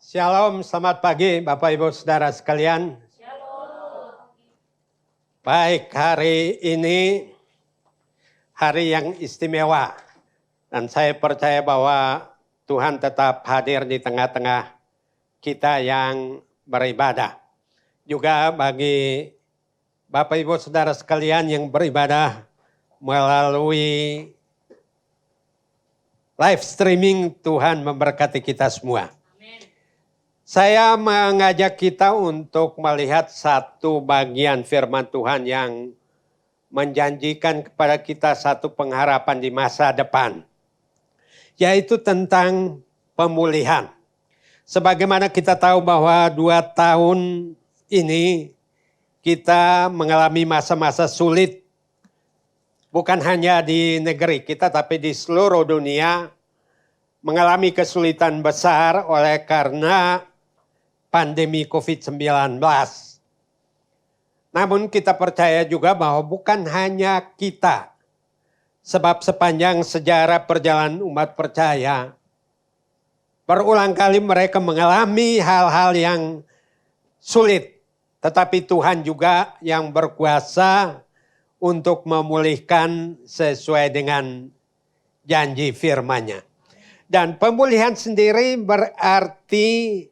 Shalom, selamat pagi Bapak Ibu Saudara sekalian. Shalom. Baik, hari ini hari yang istimewa. Dan saya percaya bahwa Tuhan tetap hadir di tengah-tengah kita yang beribadah. Juga bagi Bapak Ibu Saudara sekalian yang beribadah melalui live streaming, Tuhan memberkati kita semua. Saya mengajak kita untuk melihat satu bagian firman Tuhan yang menjanjikan kepada kita satu pengharapan di masa depan. Yaitu tentang pemulihan. Sebagaimana kita tahu bahwa 2 tahun ini kita mengalami masa-masa sulit. Bukan hanya di negeri kita tapi di seluruh dunia mengalami kesulitan besar oleh karena pandemi COVID-19. Namun kita percaya juga bahwa bukan hanya kita. Sebab sepanjang sejarah perjalanan umat percaya, berulang kali mereka mengalami hal-hal yang sulit. Tetapi Tuhan juga yang berkuasa untuk memulihkan sesuai dengan janji firman-Nya. Dan pemulihan sendiri berarti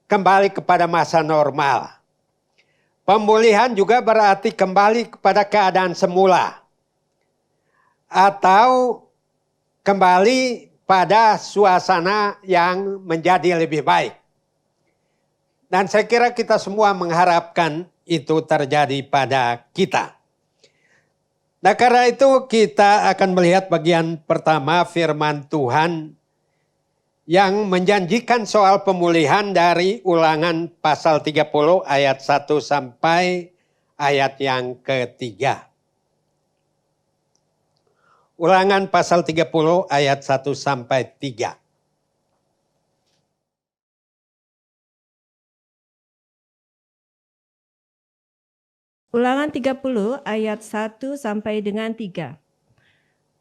kembali kepada masa normal. Pemulihan juga berarti kembali kepada keadaan semula. Atau kembali pada suasana yang menjadi lebih baik. Dan saya kira kita semua mengharapkan itu terjadi pada kita. Nah, karena itu kita akan melihat bagian pertama firman Tuhan yang menjanjikan soal pemulihan dari Ulangan pasal 30 ayat 1 sampai ayat yang ketiga. Ulangan pasal 30 ayat 1 sampai 3. Ulangan 30 ayat 1 sampai dengan 3.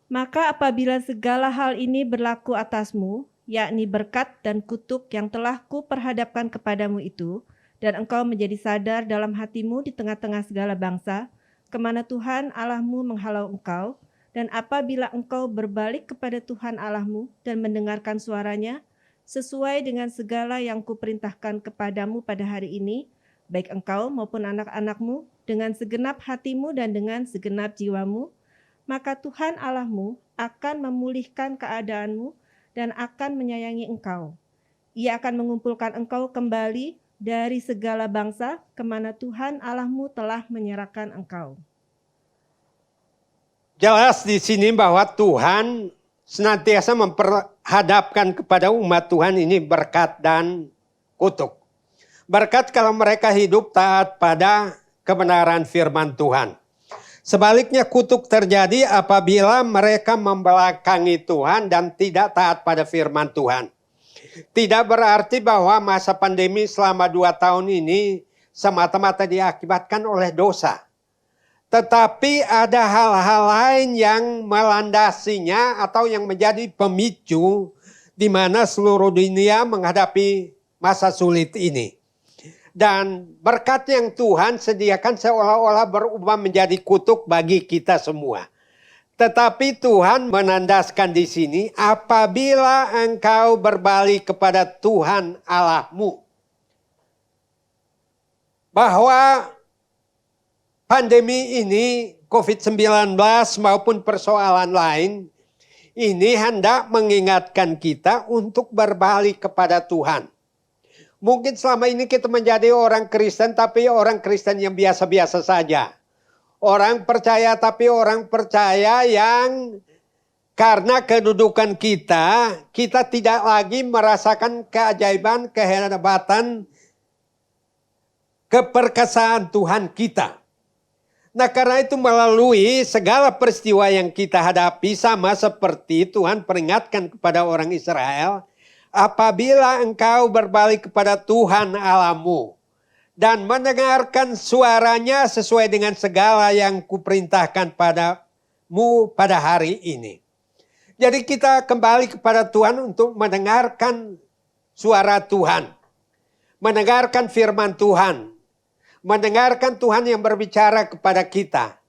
Maka apabila segala hal ini berlaku atasmu, yakni berkat dan kutuk yang telah kuperhadapkan kepadamu itu, dan engkau menjadi sadar dalam hatimu di tengah-tengah segala bangsa, kemana Tuhan Allahmu menghalau engkau, dan apabila engkau berbalik kepada Tuhan Allahmu dan mendengarkan suaranya, sesuai dengan segala yang kuperintahkan kepadamu pada hari ini, baik engkau maupun anak-anakmu, dengan segenap hatimu dan dengan segenap jiwamu, maka Tuhan Allahmu akan memulihkan keadaanmu dan akan menyayangi engkau. Ia akan mengumpulkan engkau kembali dari segala bangsa kemana Tuhan Allahmu telah menyerahkan engkau. Jelas di sini bahwa Tuhan senantiasa memperhadapkan kepada umat Tuhan ini berkat dan kutuk. Berkat kalau mereka hidup taat pada kebenaran firman Tuhan. Sebaliknya kutuk terjadi apabila mereka membelakangi Tuhan dan tidak taat pada firman Tuhan. Tidak berarti bahwa masa pandemi selama 2 tahun ini semata-mata diakibatkan oleh dosa. Tetapi ada hal-hal lain yang melandasinya atau yang menjadi pemicu di mana seluruh dunia menghadapi masa sulit ini. Dan berkat yang Tuhan sediakan seolah-olah berubah menjadi kutuk bagi kita semua. Tetapi Tuhan menandaskan di sini apabila engkau berbalik kepada Tuhan Allahmu. Bahwa pandemi ini COVID-19 maupun persoalan lain ini hendak mengingatkan kita untuk berbalik kepada Tuhan. Mungkin selama ini kita menjadi orang Kristen tapi orang Kristen yang biasa-biasa saja. Orang percaya tapi orang percaya yang karena kedudukan kita tidak lagi merasakan keajaiban, kehebatan, keperkasaan Tuhan kita. Nah, karena itu melalui segala peristiwa yang kita hadapi sama seperti Tuhan peringatkan kepada orang Israel, apabila engkau berbalik kepada Tuhan Allahmu dan mendengarkan suaranya sesuai dengan segala yang kuperintahkan padamu pada hari ini. Jadi kita kembali kepada Tuhan untuk mendengarkan suara Tuhan, mendengarkan firman Tuhan, mendengarkan Tuhan yang berbicara kepada kita.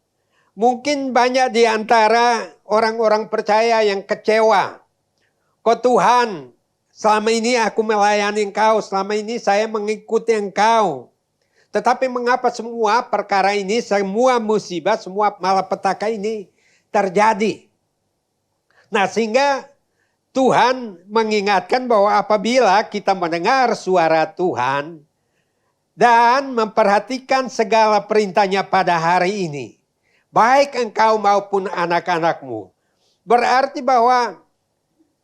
Mungkin banyak di antara orang-orang percaya yang kecewa. Kok Tuhan, selama ini aku melayani Engkau, selama ini saya mengikuti Engkau. Tetapi mengapa semua perkara ini, semua musibah, semua malapetaka ini terjadi? Nah, sehingga Tuhan mengingatkan bahwa apabila kita mendengar suara Tuhan dan memperhatikan segala perintahnya pada hari ini, baik engkau maupun anak-anakmu, berarti bahwa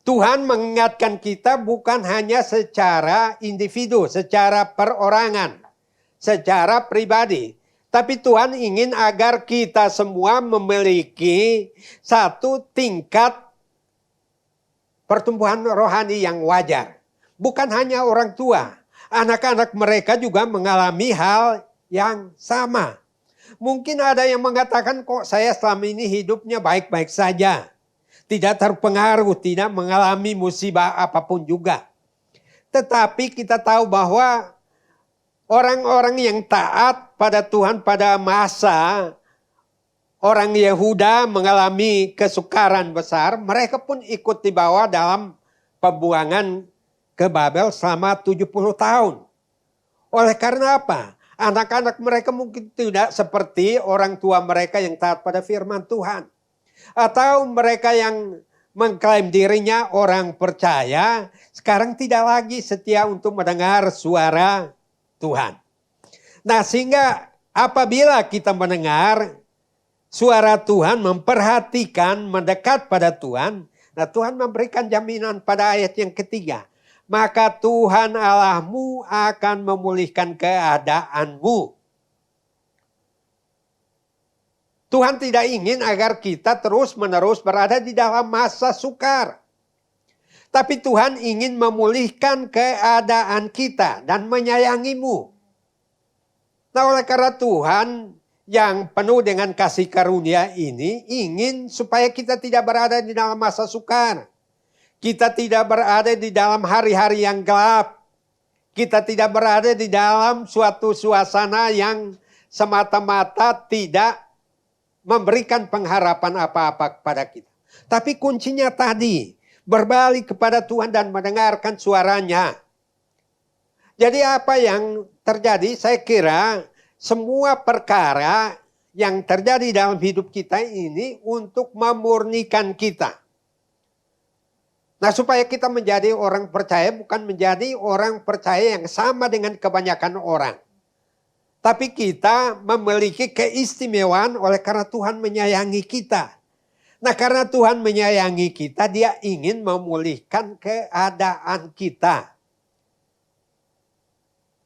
Tuhan mengingatkan kita bukan hanya secara individu, secara perorangan, secara pribadi. Tapi Tuhan ingin agar kita semua memiliki satu tingkat pertumbuhan rohani yang wajar. Bukan hanya orang tua, anak-anak mereka juga mengalami hal yang sama. Mungkin ada yang mengatakan, kok saya selama ini hidupnya baik-baik saja. Tidak terpengaruh, tidak mengalami musibah apapun juga. Tetapi kita tahu bahwa orang-orang yang taat pada Tuhan pada masa orang Yehuda mengalami kesukaran besar, mereka pun ikut dibawa dalam pembuangan ke Babel selama 70 tahun. Oleh karena apa? Anak-anak mereka mungkin tidak seperti orang tua mereka yang taat pada firman Tuhan. Atau mereka yang mengklaim dirinya orang percaya, sekarang tidak lagi setia untuk mendengar suara Tuhan. Nah, sehingga apabila kita mendengar suara Tuhan, memperhatikan, mendekat pada Tuhan, nah Tuhan memberikan jaminan pada ayat yang ketiga. Maka Tuhan Allahmu akan memulihkan keadaanmu. Tuhan tidak ingin agar kita terus-menerus berada di dalam masa sukar. Tapi Tuhan ingin memulihkan keadaan kita dan menyayangimu. Nah, oleh karena Tuhan yang penuh dengan kasih karunia ini ingin supaya kita tidak berada di dalam masa sukar. Kita tidak berada di dalam hari-hari yang gelap. Kita tidak berada di dalam suatu suasana yang semata-mata tidak memberikan pengharapan apa-apa kepada kita. Tapi kuncinya tadi, berbalik kepada Tuhan dan mendengarkan suaranya. Jadi apa yang terjadi? Saya kira semua perkara yang terjadi dalam hidup kita ini untuk memurnikan kita. Nah, supaya kita menjadi orang percaya, bukan menjadi orang percaya yang sama dengan kebanyakan orang. Tapi kita memiliki keistimewaan oleh karena Tuhan menyayangi kita. Nah, karena Tuhan menyayangi kita, Dia ingin memulihkan keadaan kita.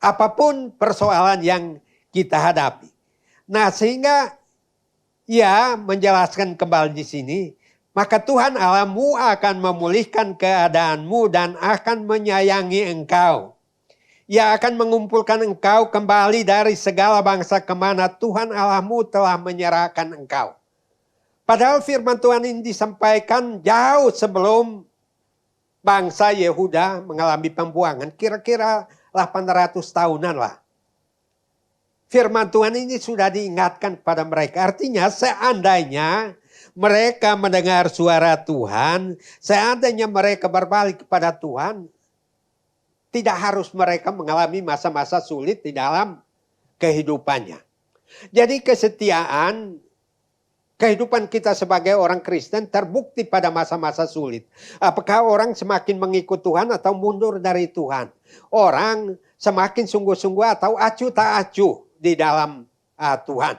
Apapun persoalan yang kita hadapi. Nah, sehingga Ia menjelaskan kembali di sini, maka Tuhan Allahmu akan memulihkan keadaanmu dan akan menyayangi engkau. Ia akan mengumpulkan engkau kembali dari segala bangsa kemana Tuhan Allahmu telah menyerahkan engkau. Padahal firman Tuhan ini disampaikan jauh sebelum bangsa Yehuda mengalami pembuangan. Kira-kira 800 tahunan lah. Firman Tuhan ini sudah diingatkan pada mereka. Artinya seandainya mereka mendengar suara Tuhan, seandainya mereka berbalik kepada Tuhan, tidak harus mereka mengalami masa-masa sulit di dalam kehidupannya. Jadi kesetiaan kehidupan kita sebagai orang Kristen terbukti pada masa-masa sulit. Apakah orang semakin mengikut Tuhan atau mundur dari Tuhan? Orang semakin sungguh-sungguh atau acuh tak acuh di dalam Tuhan.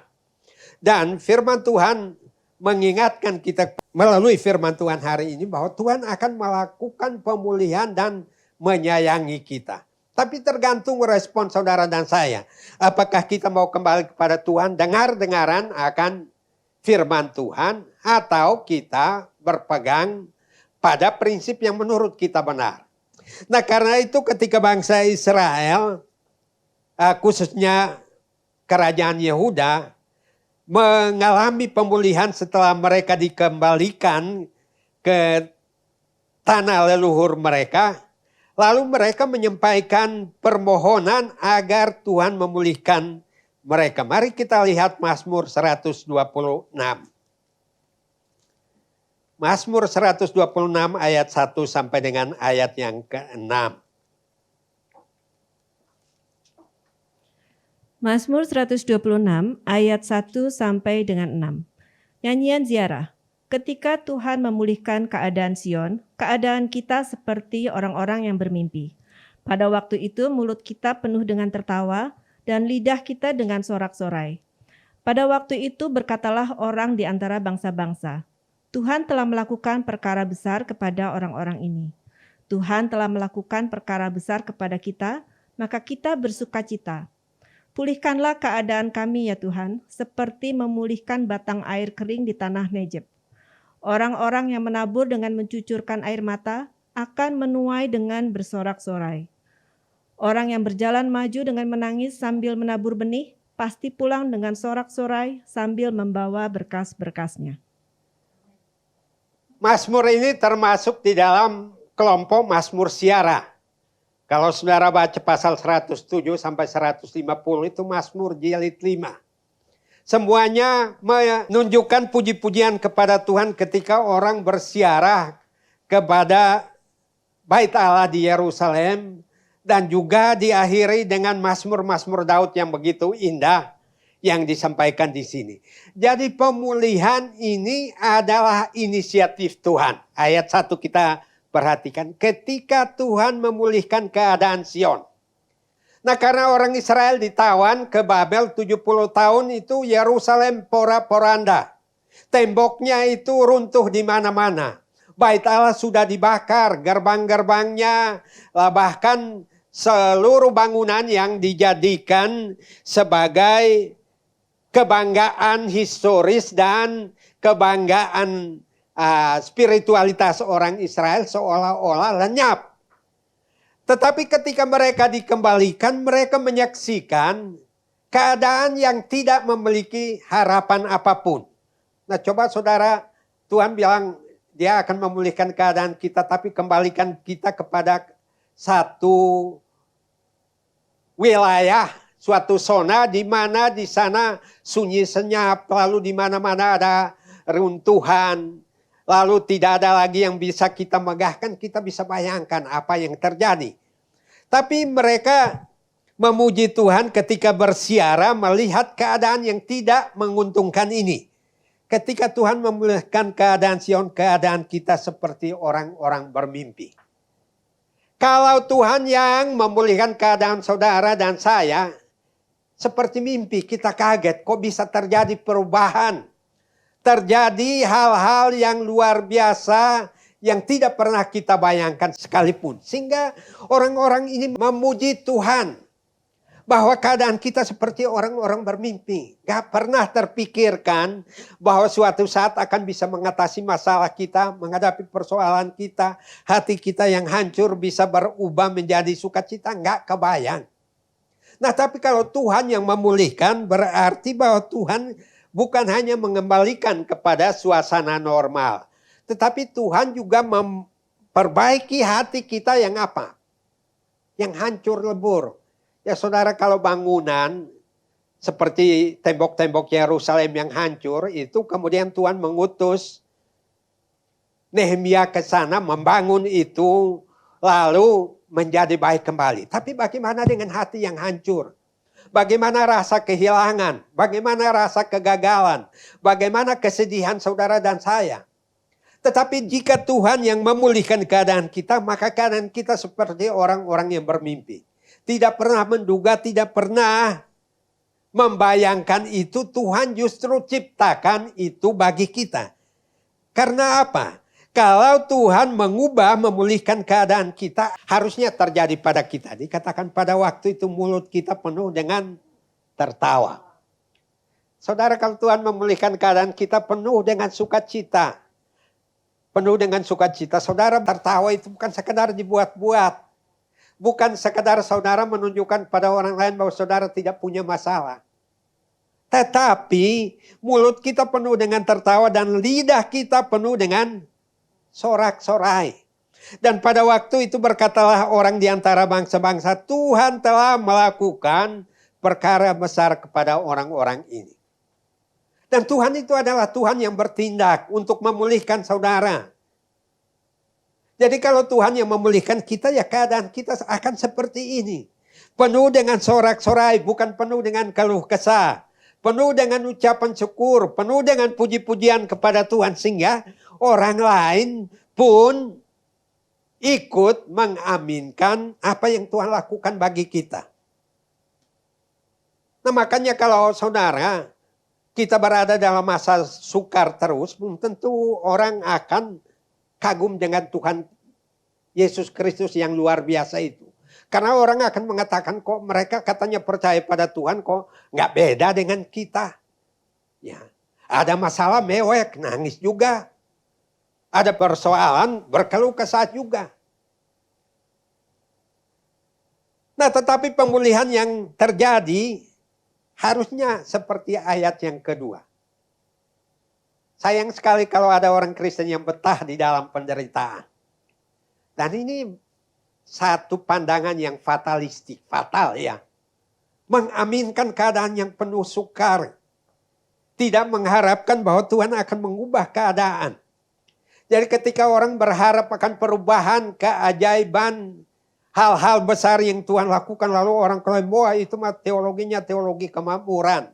Dan firman Tuhan mengingatkan kita melalui firman Tuhan hari ini bahwa Tuhan akan melakukan pemulihan dan menyayangi kita. Tapi tergantung respon saudara dan saya. Apakah kita mau kembali kepada Tuhan, dengar-dengaran akan firman Tuhan, atau kita berpegang pada prinsip yang menurut kita benar. Nah, karena itu ketika bangsa Israel, khususnya kerajaan Yehuda, mengalami pemulihan setelah mereka dikembalikan ke tanah leluhur mereka, Lalu mereka menyampaikan permohonan agar Tuhan memulihkan mereka. Mari kita lihat Mazmur 126. Mazmur 126 ayat 1 sampai dengan ayat yang ke-6. Mazmur 126 ayat 1 sampai dengan 6. Nyanyian ziarah. Ketika Tuhan memulihkan keadaan Sion, keadaan kita seperti orang-orang yang bermimpi. Pada waktu itu mulut kita penuh dengan tertawa dan lidah kita dengan sorak-sorai. Pada waktu itu berkatalah orang di antara bangsa-bangsa, Tuhan telah melakukan perkara besar kepada orang-orang ini. Tuhan telah melakukan perkara besar kepada kita, maka kita bersukacita. Pulihkanlah keadaan kami ya Tuhan, seperti memulihkan batang air kering di tanah Negeb. Orang-orang yang menabur dengan mencucurkan air mata akan menuai dengan bersorak-sorai. Orang yang berjalan maju dengan menangis sambil menabur benih, pasti pulang dengan sorak-sorai sambil membawa berkas-berkasnya. Mazmur ini termasuk di dalam kelompok Mazmur Ziarah. Kalau saudara baca pasal 107 sampai 150 itu Mazmur jilid 5. Semuanya menunjukkan puji-pujian kepada Tuhan ketika orang berziarah kepada Bait Allah di Yerusalem. Dan juga diakhiri dengan Mazmur-Mazmur Daud yang begitu indah yang disampaikan di sini. Jadi pemulihan ini adalah inisiatif Tuhan. Ayat 1 kita perhatikan. Ketika Tuhan memulihkan keadaan Sion. Nah karena orang Israel ditawan ke Babel 70 tahun itu Yerusalem pora-poranda. Temboknya itu runtuh di mana-mana. Bait Allah sudah dibakar, gerbang-gerbangnya, bahkan seluruh bangunan yang dijadikan sebagai kebanggaan historis dan kebanggaan spiritualitas orang Israel seolah-olah lenyap. Tetapi ketika mereka dikembalikan, mereka menyaksikan keadaan yang tidak memiliki harapan apapun. Nah coba saudara, Tuhan bilang dia akan memulihkan keadaan kita, tapi kembalikan kita kepada satu wilayah, suatu zona di mana di sana sunyi senyap, lalu di mana-mana ada runtuhan, lalu tidak ada lagi yang bisa kita megahkan, kita bisa bayangkan apa yang terjadi. Tapi mereka memuji Tuhan ketika berziarah melihat keadaan yang tidak menguntungkan ini. Ketika Tuhan memulihkan keadaan Sion, keadaan kita seperti orang-orang bermimpi. Kalau Tuhan yang memulihkan keadaan saudara dan saya, seperti mimpi kita kaget, kok bisa terjadi perubahan. Terjadi hal-hal yang luar biasa yang tidak pernah kita bayangkan sekalipun. Sehingga orang-orang ini memuji Tuhan. Bahwa keadaan kita seperti orang-orang bermimpi. Gak pernah terpikirkan bahwa suatu saat akan bisa mengatasi masalah kita, menghadapi persoalan kita, hati kita yang hancur bisa berubah menjadi sukacita, gak kebayang. Nah tapi kalau Tuhan yang memulihkan berarti bahwa Tuhan bukan hanya mengembalikan kepada suasana normal. Tetapi Tuhan juga memperbaiki hati kita yang apa? Yang hancur lebur. Ya saudara kalau bangunan seperti tembok-tembok Yerusalem yang hancur itu kemudian Tuhan mengutus Nehemia ke sana membangun itu lalu menjadi baik kembali. Tapi bagaimana dengan hati yang hancur? Bagaimana rasa kehilangan? Bagaimana rasa kegagalan? Bagaimana kesedihan saudara dan saya? Tetapi jika Tuhan yang memulihkan keadaan kita, maka keadaan kita seperti orang-orang yang bermimpi. Tidak pernah menduga, tidak pernah membayangkan itu. Tuhan justru ciptakan itu bagi kita. Karena apa? Kalau Tuhan mengubah, memulihkan keadaan kita, harusnya terjadi pada kita. Dikatakan pada waktu itu mulut kita penuh dengan tertawa. Saudara, kalau Tuhan memulihkan keadaan kita penuh dengan sukacita. Penuh dengan sukacita. Saudara, tertawa itu bukan sekedar dibuat-buat. Bukan sekadar saudara menunjukkan pada orang lain bahwa saudara tidak punya masalah. Tetapi mulut kita penuh dengan tertawa dan lidah kita penuh dengan sorak-sorai. Dan pada waktu itu berkatalah orang di antara bangsa-bangsa, Tuhan telah melakukan perkara besar kepada orang-orang ini. Dan Tuhan itu adalah Tuhan yang bertindak untuk memulihkan saudara. Jadi kalau Tuhan yang memulihkan kita, ya keadaan kita akan seperti ini. Penuh dengan sorak-sorai, bukan penuh dengan keluh kesah. Penuh dengan ucapan syukur, penuh dengan puji-pujian kepada Tuhan. Sehingga orang lain pun ikut mengaminkan apa yang Tuhan lakukan bagi kita. Nah makanya kalau saudara, kita berada dalam masa sukar terus, belum tentu orang akan kagum dengan Tuhan Yesus Kristus yang luar biasa itu. Karena orang akan mengatakan kok mereka katanya percaya pada Tuhan kok nggak beda dengan kita. Ya, ada masalah mewek, nangis juga. Ada persoalan, berkeluh kesah juga. Nah tetapi pemulihan yang terjadi harusnya seperti ayat yang kedua. Sayang sekali kalau ada orang Kristen yang betah di dalam penderitaan. Dan ini satu pandangan yang fatalistik, fatal ya. Mengaminkan keadaan yang penuh sukar. Tidak mengharapkan bahwa Tuhan akan mengubah keadaan. Jadi ketika orang berharap akan perubahan, keajaiban, hal-hal besar yang Tuhan lakukan, lalu orang klaim, wah itu mah teologinya teologi kemakmuran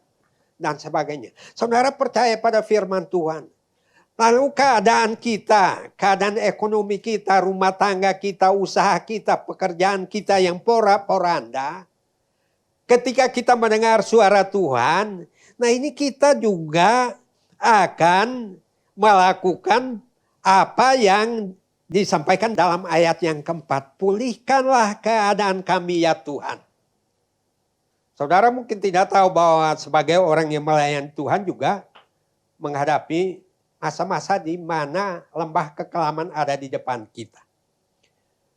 dan sebagainya. Saudara percaya pada firman Tuhan. Lalu keadaan kita, keadaan ekonomi kita, rumah tangga kita, usaha kita, pekerjaan kita yang porak-poranda. Ketika kita mendengar suara Tuhan, nah ini kita juga akan melakukan apa yang disampaikan dalam ayat yang keempat. Pulihkanlah keadaan kami ya Tuhan. Saudara mungkin tidak tahu bahwa sebagai orang yang melayani Tuhan juga menghadapi masa-masa di mana lembah kekelaman ada di depan kita.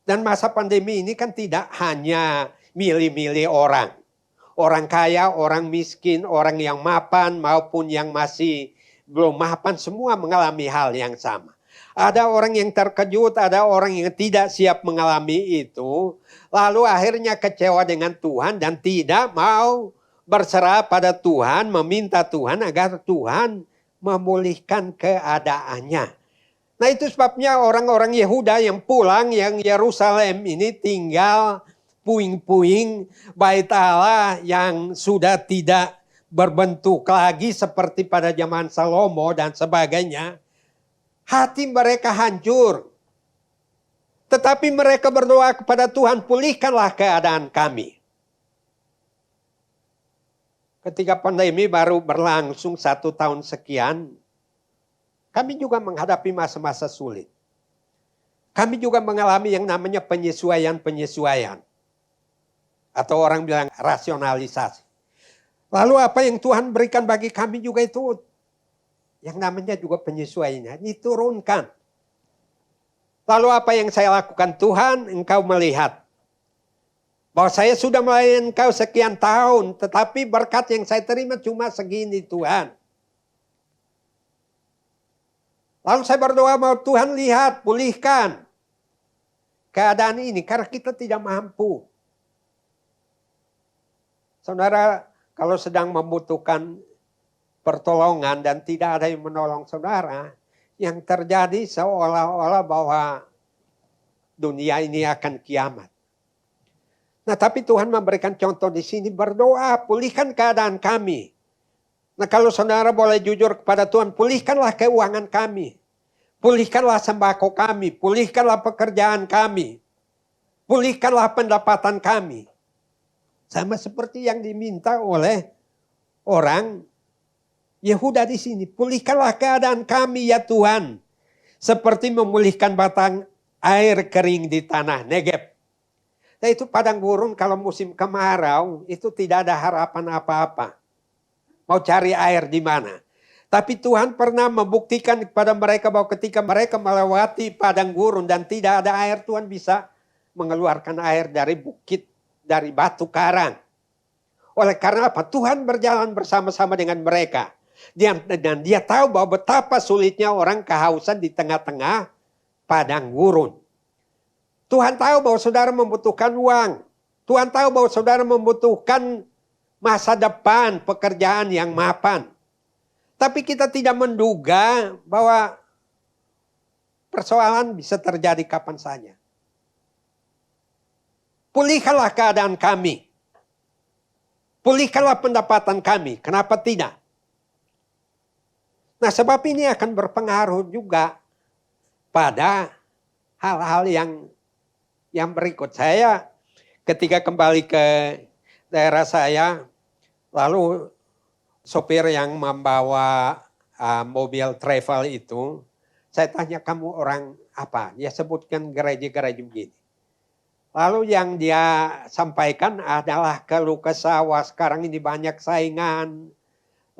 Dan masa pandemi ini kan tidak hanya milih-milih orang. Orang kaya, orang miskin, orang yang mapan maupun yang masih belum mapan semua mengalami hal yang sama. Ada orang yang terkejut, ada orang yang tidak siap mengalami itu. Lalu akhirnya kecewa dengan Tuhan dan tidak mau berserah pada Tuhan, meminta Tuhan agar Tuhan memulihkan keadaannya. Nah itu sebabnya orang-orang Yehuda yang pulang, yang Yerusalem ini tinggal puing-puing bait Allah yang sudah tidak berbentuk lagi seperti pada zaman Salomo dan sebagainya. Hati mereka hancur. Tetapi mereka berdoa kepada Tuhan, pulihkanlah keadaan kami. Ketika pandemi baru berlangsung 1 tahun sekian, kami juga menghadapi masa-masa sulit. Kami juga mengalami yang namanya penyesuaian-penyesuaian. Atau orang bilang rasionalisasi. Lalu apa yang Tuhan berikan bagi kami juga itu yang namanya juga penyesuaiannya diturunkan. Lalu apa yang saya lakukan? Tuhan, engkau melihat bahwa saya sudah melayani engkau sekian tahun, tetapi berkat yang saya terima cuma segini Tuhan. Lalu saya berdoa bahwa Tuhan lihat, pulihkan keadaan ini karena kita tidak mampu. Saudara, kalau sedang membutuhkan pertolongan dan tidak ada yang menolong saudara, yang terjadi seolah-olah bahwa dunia ini akan kiamat. Nah, tapi Tuhan memberikan contoh di sini, berdoa, pulihkan keadaan kami. Nah, kalau saudara boleh jujur kepada Tuhan, pulihkanlah keuangan kami. Pulihkanlah sembako kami, pulihkanlah pekerjaan kami. Pulihkanlah pendapatan kami. Sama seperti yang diminta oleh orang Yehuda di sini. Pulihkanlah keadaan kami ya Tuhan. Seperti memulihkan batang air kering di tanah Negeb. Nah itu padang gurun kalau musim kemarau itu tidak ada harapan apa-apa. Mau cari air di mana. Tapi Tuhan pernah membuktikan kepada mereka bahwa ketika mereka melewati padang gurun dan tidak ada air, Tuhan bisa mengeluarkan air dari bukit, dari batu karang. Oleh karena apa? Tuhan berjalan bersama-sama dengan mereka. Dan dia tahu bahwa betapa sulitnya orang kehausan di tengah-tengah padang gurun. Tuhan tahu bahwa saudara membutuhkan uang. Tuhan tahu bahwa saudara membutuhkan masa depan, pekerjaan yang mapan. Tapi kita tidak menduga bahwa persoalan bisa terjadi kapan saja. Pulihkanlah keadaan kami. Pulihkanlah pendapatan kami. Kenapa tidak? Nah, sebab ini akan berpengaruh juga pada hal-hal yang berikut. Saya ketika kembali ke daerah saya, lalu sopir yang membawa mobil travel itu, saya tanya, kamu orang apa? Dia sebutkan gereja-gereja begini. Lalu yang dia sampaikan adalah keluh kesah, sekarang ini banyak saingan,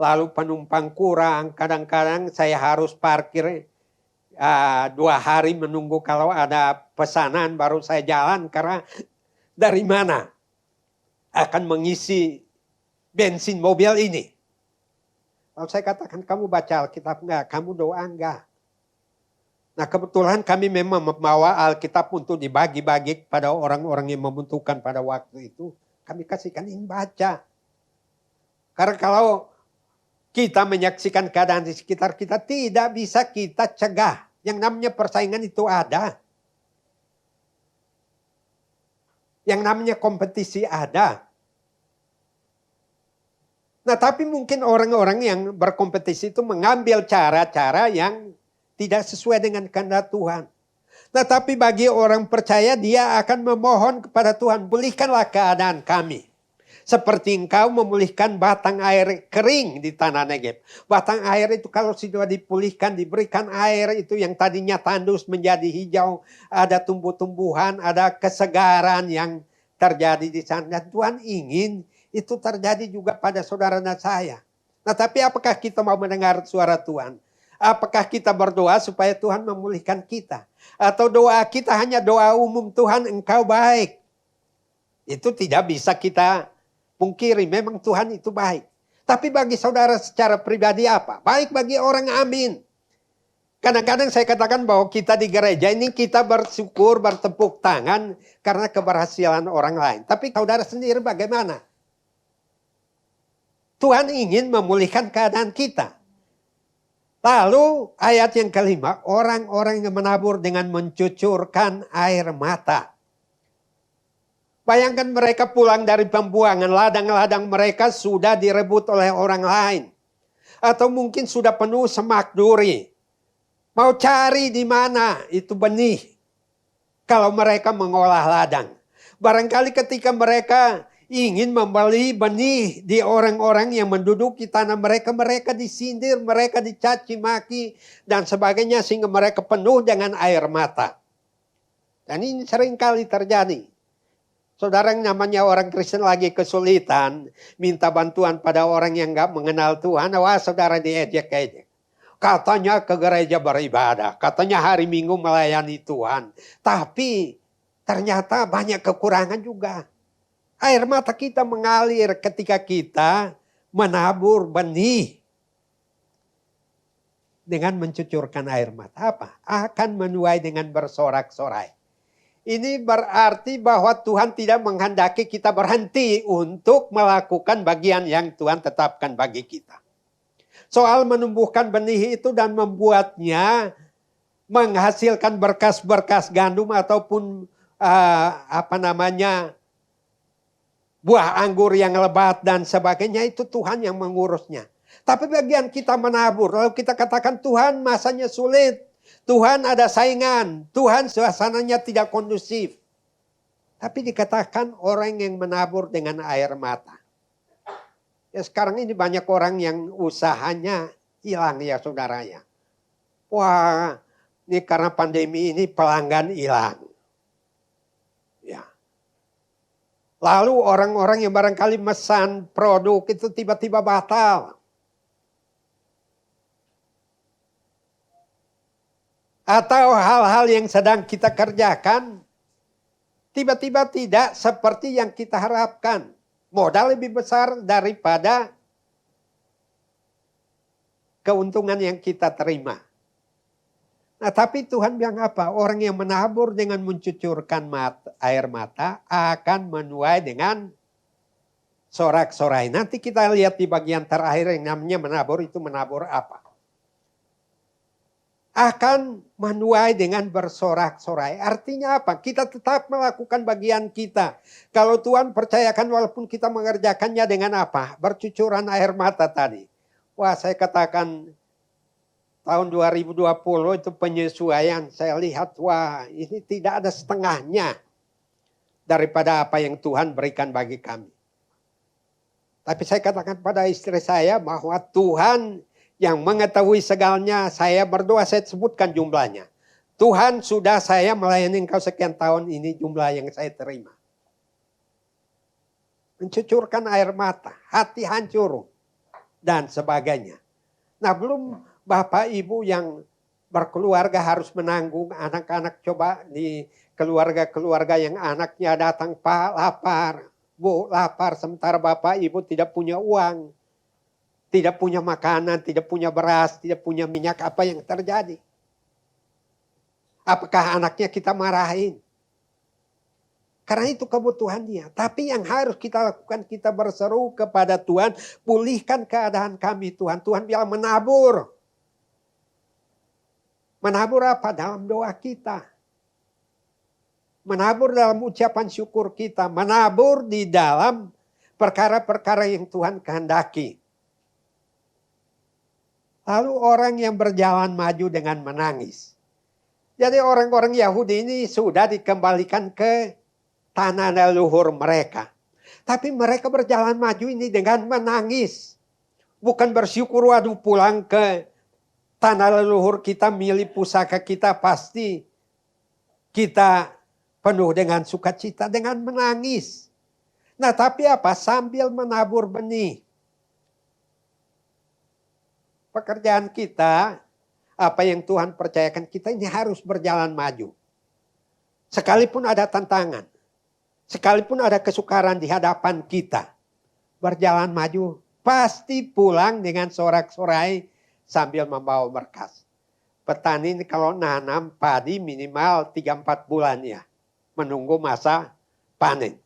lalu penumpang kurang, kadang-kadang saya harus parkir 2 hari menunggu kalau ada pesanan baru saya jalan, karena dari mana akan mengisi bensin mobil ini. Lalu saya katakan, kamu baca Alkitab enggak? Kamu doa enggak? Nah, kebetulan kami memang membawa Alkitab untuk dibagi-bagi kepada orang-orang yang membutuhkan pada waktu itu. Kami kasihkan ini baca. Karena kalau kita menyaksikan keadaan di sekitar kita, tidak bisa kita cegah. Yang namanya persaingan itu ada. Yang namanya kompetisi ada. Nah, tapi mungkin orang-orang yang berkompetisi itu mengambil cara-cara yang tidak sesuai dengan kehendak Tuhan. Nah, tapi bagi orang percaya, dia akan memohon kepada Tuhan, pulihkanlah keadaan kami. Seperti engkau memulihkan batang air kering di tanah Negeb. Batang air itu kalau sudah dipulihkan, diberikan air itu yang tadinya tandus menjadi hijau. Ada tumbuh-tumbuhan, ada kesegaran yang terjadi di sana. Dan Tuhan ingin itu terjadi juga pada saudara dan saya. Nah, tapi apakah kita mau mendengar suara Tuhan? Apakah kita berdoa supaya Tuhan memulihkan kita? Atau doa kita hanya doa umum, Tuhan engkau baik. Itu tidak bisa kita pungkiri, memang Tuhan itu baik. Tapi bagi saudara secara pribadi apa? Baik bagi orang amin. Kadang-kadang saya katakan bahwa kita di gereja ini kita bersyukur, bertepuk tangan karena keberhasilan orang lain. Tapi saudara sendiri bagaimana? Tuhan ingin memulihkan keadaan kita. Lalu ayat yang kelima, orang-orang yang menabur dengan mencucurkan air mata. Bayangkan mereka pulang dari pembuangan, ladang-ladang mereka sudah direbut oleh orang lain. Atau mungkin sudah penuh semak duri. Mau cari di mana itu benih. Kalau mereka mengolah ladang. Barangkali ketika mereka ingin membeli benih di orang-orang yang menduduki tanah mereka, mereka disindir, mereka dicaci maki dan sebagainya sehingga mereka penuh dengan air mata. Dan ini sering kali terjadi. Saudara yang namanya orang Kristen lagi kesulitan, minta bantuan pada orang yang gak mengenal Tuhan, wah saudara diejek-ejek. Katanya ke gereja beribadah, katanya hari Minggu melayani Tuhan. Tapi ternyata banyak kekurangan juga. Air mata kita mengalir ketika kita menabur benih. Dengan mencucurkan air mata. Apa? Akan menuai dengan bersorak-sorai. Ini berarti bahwa Tuhan tidak menghendaki kita berhenti untuk melakukan bagian yang Tuhan tetapkan bagi kita. Soal menumbuhkan benih itu dan membuatnya menghasilkan berkas-berkas gandum ataupun buah anggur yang lebat dan sebagainya, itu Tuhan yang mengurusnya. Tapi bagian kita menabur, lalu kita katakan Tuhan masanya sulit, Tuhan ada saingan, Tuhan suasananya tidak kondusif. Tapi dikatakan orang yang menabur dengan air mata. Ya sekarang ini banyak orang yang usahanya hilang ya saudaranya. Wah, ini karena pandemi ini pelanggan hilang. Lalu orang-orang yang barangkali mesan produk itu tiba-tiba batal. Atau hal-hal yang sedang kita kerjakan tiba-tiba tidak seperti yang kita harapkan. Modal lebih besar daripada keuntungan yang kita terima. Nah tapi Tuhan bilang apa? Orang yang menabur dengan mencucurkan air mata akan menuai dengan sorak-sorai. Nanti kita lihat di bagian terakhir yang namanya menabur, itu menabur apa? Akan menuai dengan bersorak-sorai. Artinya apa? Kita tetap melakukan bagian kita. Kalau Tuhan percayakan walaupun kita mengerjakannya dengan apa? Bercucuran air mata tadi. Wah, saya katakan tahun 2020 itu penyesuaian. Saya lihat, wah ini tidak ada setengahnya daripada apa yang Tuhan berikan bagi kami. Tapi saya katakan pada istri saya bahwa Tuhan yang mengetahui segalanya, saya berdoa, saya sebutkan jumlahnya. Tuhan, sudah saya melayani Engkau sekian tahun ini, jumlah yang saya terima. Mencucurkan air mata, hati hancur, dan sebagainya. Nah belum Bapak Ibu yang berkeluarga harus menanggung anak-anak, coba di keluarga-keluarga yang anaknya datang, Pak lapar, Bu lapar, sementara Bapak Ibu tidak punya uang. Tidak punya makanan, tidak punya beras, tidak punya minyak, apa yang terjadi? Apakah anaknya kita marahin? Karena itu kebutuhan dia. Tapi yang harus kita lakukan, kita berseru kepada Tuhan, pulihkan keadaan kami Tuhan. Tuhan bilang menabur. Menabur apa? Dalam doa kita. Menabur dalam ucapan syukur kita. Menabur di dalam perkara-perkara yang Tuhan kehendaki. Lalu orang yang berjalan maju dengan menangis. Jadi orang-orang Yahudi ini sudah dikembalikan ke tanah leluhur mereka. Tapi mereka berjalan maju ini dengan menangis. Bukan bersyukur, waduh pulang ke tanah leluhur kita, milik pusaka kita, pasti kita penuh dengan sukacita, dengan menangis. Nah tapi apa? Sambil menabur benih. Pekerjaan kita, apa yang Tuhan percayakan kita ini harus berjalan maju. Sekalipun ada tantangan, sekalipun ada kesukaran di hadapan kita, berjalan maju, pasti pulang dengan sorak-sorai sambil membawa berkas. Petani kalau nanam padi minimal 3-4 bulan ya, menunggu masa panen.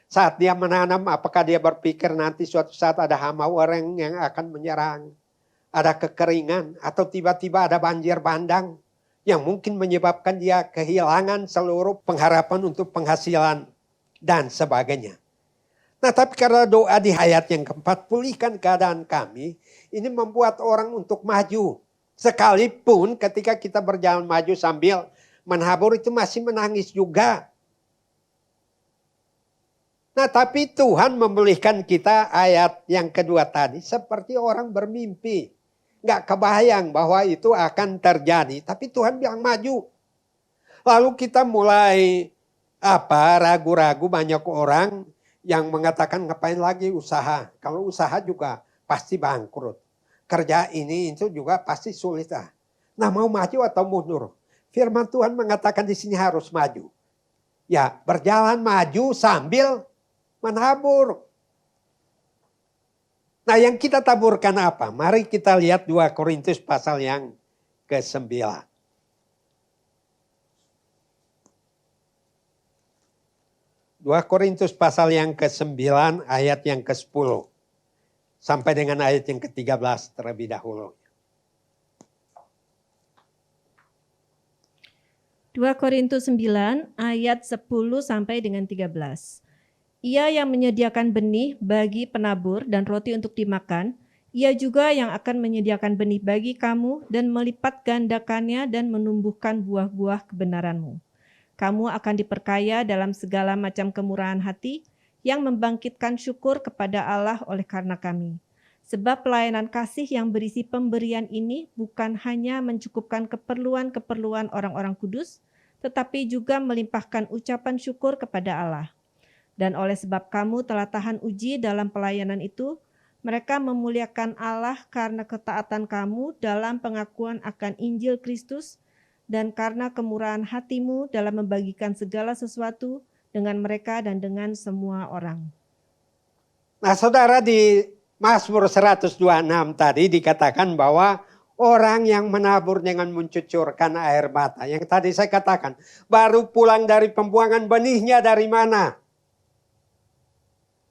Saat dia menanam, apakah dia berpikir nanti suatu saat ada hama orang yang akan menyerang? Ada kekeringan atau tiba-tiba ada banjir bandang yang mungkin menyebabkan dia kehilangan seluruh pengharapan untuk penghasilan dan sebagainya. Nah tapi karena doa di ayat yang keempat, pulihkan keadaan kami, ini membuat orang untuk maju. Sekalipun ketika kita berjalan maju sambil menabur itu masih menangis juga. Nah tapi Tuhan memulihkan kita, ayat yang kedua tadi, seperti orang bermimpi. Nggak kebayang bahwa itu akan terjadi. Tapi Tuhan bilang maju. Lalu kita mulai ragu-ragu, banyak orang yang mengatakan ngapain lagi usaha. Kalau usaha juga pasti bangkrut. Kerja ini itu juga pasti sulit. Nah mau maju atau mundur? Firman Tuhan mengatakan di sini harus maju. Ya berjalan maju sambil menabur. Nah yang kita taburkan apa? Mari kita lihat 2 Korintus pasal yang ke-9. 2 Korintus pasal yang ke-9 ayat yang ke-10. Sampai dengan ayat yang ke-13 terlebih dahulu. 2 Korintus 9 ayat 10 sampai dengan 13. Ia yang menyediakan benih bagi penabur dan roti untuk dimakan, ia juga yang akan menyediakan benih bagi kamu dan melipat gandakannya dan menumbuhkan buah-buah kebenaranmu. Kamu akan diperkaya dalam segala macam kemurahan hati yang membangkitkan syukur kepada Allah oleh karena kami. Sebab pelayanan kasih yang berisi pemberian ini bukan hanya mencukupkan keperluan-keperluan orang-orang kudus, tetapi juga melimpahkan ucapan syukur kepada Allah. Dan oleh sebab kamu telah tahan uji dalam pelayanan itu, mereka memuliakan Allah karena ketaatan kamu dalam pengakuan akan Injil Kristus dan karena kemurahan hatimu dalam membagikan segala sesuatu dengan mereka dan dengan semua orang. Nah saudara, di Mazmur 126 tadi dikatakan bahwa Orang yang menabur dengan mencucurkan air mata. Yang tadi saya katakan, baru pulang dari pembuangan benihnya dari mana?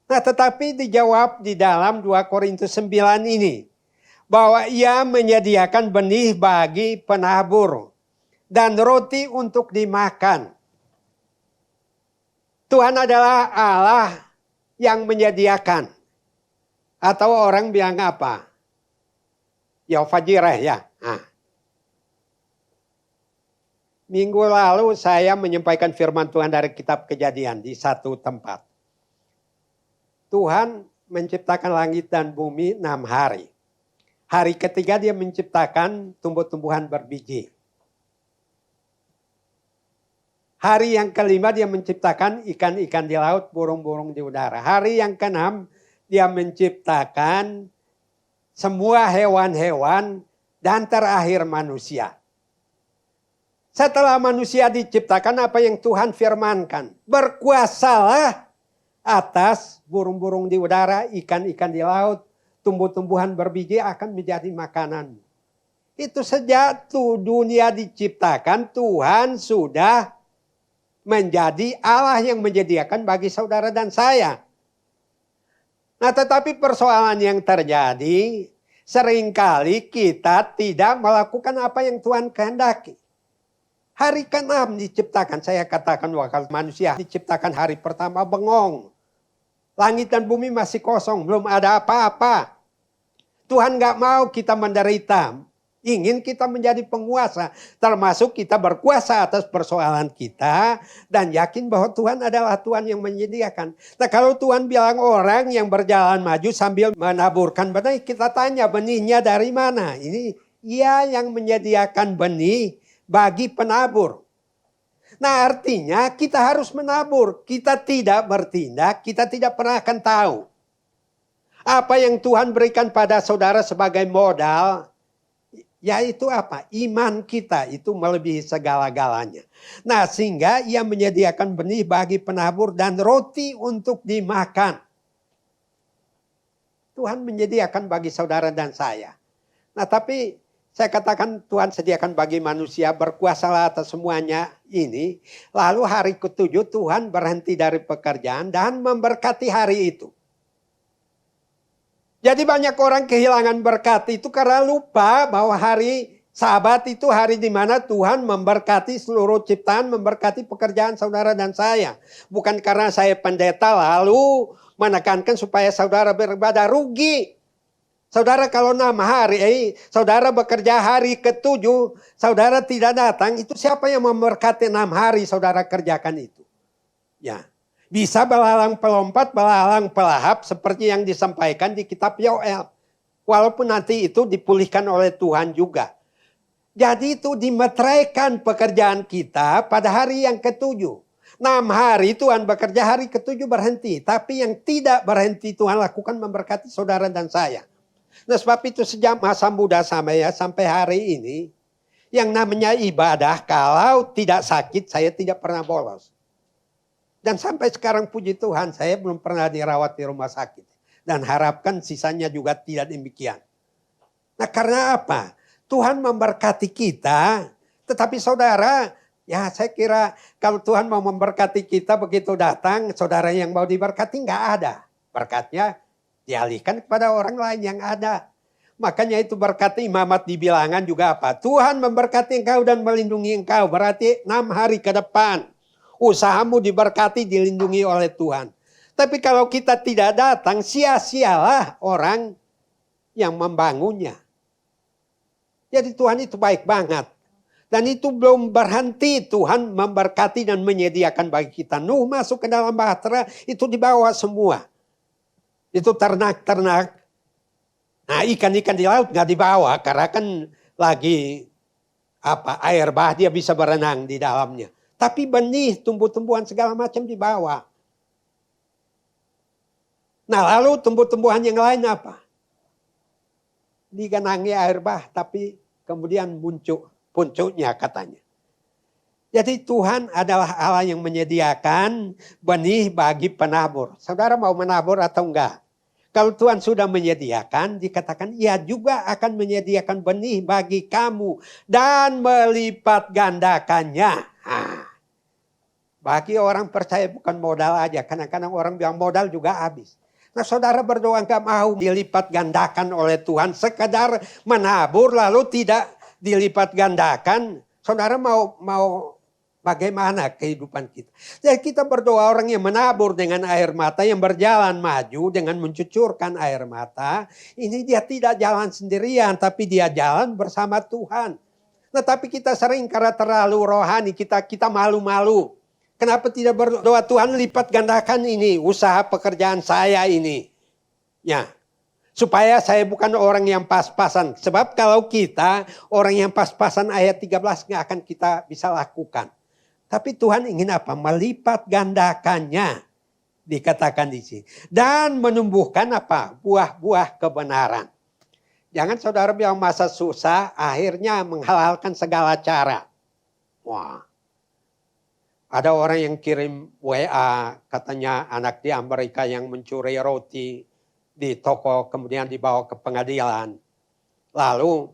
Nah, tetapi dijawab di dalam 2 Korintus 9 ini. Bahwa ia menyediakan benih bagi penabur. Dan roti untuk dimakan. Tuhan adalah Allah yang menyediakan. Atau orang bilang apa? Yahweh Jireh ya. Nah. Minggu lalu saya menyampaikan firman Tuhan dari kitab Kejadian di satu tempat. Tuhan menciptakan langit dan bumi 6 hari. Hari ketiga dia menciptakan tumbuh-tumbuhan berbiji. Hari yang kelima dia menciptakan ikan-ikan di laut, burung-burung di udara. Hari yang keenam dia menciptakan semua hewan-hewan dan terakhir manusia. Setelah manusia diciptakan, apa yang Tuhan firmankan? Berkuasalah atas burung-burung di udara, ikan-ikan di laut, tumbuh-tumbuhan berbiji akan menjadi makanan. Itu sejak dunia diciptakan, Tuhan sudah menjadi Allah yang menyediakan bagi saudara dan saya. Nah, tetapi persoalan yang terjadi, seringkali kita tidak melakukan apa yang Tuhan kehendaki. Hari ke-6 diciptakan, saya katakan wakal manusia diciptakan hari pertama bengong. Langit dan bumi masih kosong, belum ada apa-apa. Tuhan gak mau kita menderita, ingin kita menjadi penguasa. Termasuk kita berkuasa atas persoalan kita dan yakin bahwa Tuhan adalah Tuhan yang menyediakan. Nah, kalau Tuhan bilang orang yang berjalan maju sambil menaburkan benih, kita tanya benihnya dari mana? Ini Ia yang menyediakan benih bagi penabur. Nah, artinya kita harus menabur. Kita tidak bertindak, kita tidak pernah akan tahu. Apa yang Tuhan berikan pada saudara sebagai modal, yaitu apa? Iman kita itu melebihi segala-galanya. Nah, sehingga Ia menyediakan benih bagi penabur dan roti untuk dimakan. Tuhan menyediakan bagi saudara dan saya. Nah, tapi saya katakan Tuhan sediakan bagi manusia, berkuasalah atas semuanya ini. Lalu hari ke-7 Tuhan berhenti dari pekerjaan dan memberkati hari itu. Jadi banyak orang kehilangan berkat itu karena lupa bahwa hari Sabat itu hari di mana Tuhan memberkati seluruh ciptaan, memberkati pekerjaan saudara dan saya. Bukan karena saya pendeta lalu menekankan supaya saudara beribadah, rugi. Saudara kalau 6 hari, saudara bekerja hari ke-7, saudara tidak datang, itu siapa yang memberkati 6 hari saudara kerjakan itu? Ya, bisa belalang pelompat, belalang pelahap seperti yang disampaikan di kitab Yoel. Walaupun nanti itu dipulihkan oleh Tuhan juga. Jadi itu dimeteraikan pekerjaan kita pada hari yang ke-7. 6 hari Tuhan bekerja, hari ke-7 berhenti. Tapi yang tidak berhenti Tuhan lakukan memberkati saudara dan saya. Nah, sebab itu sejak masa muda saya sampai hari ini, yang namanya ibadah kalau tidak sakit saya tidak pernah bolos. Dan sampai sekarang puji Tuhan saya belum pernah dirawat di rumah sakit. Dan harapkan sisanya juga tidak demikian. Nah, karena apa? Tuhan memberkati kita, tetapi saudara, ya saya kira kalau Tuhan mau memberkati kita begitu datang, saudara yang mau diberkati nggak ada. Berkatnya dialihkan kepada orang lain yang ada. Makanya itu berkat imamat di bilangan juga apa? Tuhan memberkati engkau dan melindungi engkau. Berarti 6 hari ke depan. Usahamu diberkati, dilindungi oleh Tuhan. Tapi kalau kita tidak datang, sia-sialah orang yang membangunnya. Jadi Tuhan itu baik banget. Dan itu belum berhenti, Tuhan memberkati dan menyediakan bagi kita. Nuh masuk ke dalam bahtera, itu dibawa semua. Itu ternak-ternak. Nah, ikan-ikan di laut nggak dibawa karena kan lagi air bah dia bisa berenang di dalamnya. Tapi benih, tumbuh-tumbuhan segala macam dibawa. Nah, lalu tumbuh-tumbuhan yang lain apa? Digenangi air bah, tapi kemudian muncul puncuknya katanya. Jadi Tuhan adalah Allah yang menyediakan benih bagi penabur. Saudara mau menabur atau enggak? Kalau Tuhan sudah menyediakan, dikatakan ia juga akan menyediakan benih bagi kamu dan melipat gandakannya. Bagi orang percaya bukan modal aja. Kadang-kadang orang bilang modal juga habis. Nah saudara berdoa nggak mau dilipat gandakan oleh Tuhan. Sekadar menabur lalu tidak dilipat gandakan. Saudara mau bagaimana kehidupan kita. Jadi kita berdoa orang yang menabur dengan air mata. Yang berjalan maju dengan mencucurkan air mata. Ini dia tidak jalan sendirian. Tapi dia jalan bersama Tuhan. Nah tapi kita sering karena terlalu rohani. Kita malu-malu. Kenapa tidak berdoa Tuhan lipat gandakan ini usaha pekerjaan saya ini. Ya. Supaya saya bukan orang yang pas-pasan. Sebab kalau kita orang yang pas-pasan ayat 13 nggak akan kita bisa lakukan. Tapi Tuhan ingin apa? Melipat gandakannya. Dikatakan di sini. Dan menumbuhkan apa? Buah-buah kebenaran. Jangan saudara bilang masa susah akhirnya menghalalkan segala cara. Wah. Ada orang yang kirim WA, katanya anak di Amerika yang mencuri roti di toko, kemudian dibawa ke pengadilan. Lalu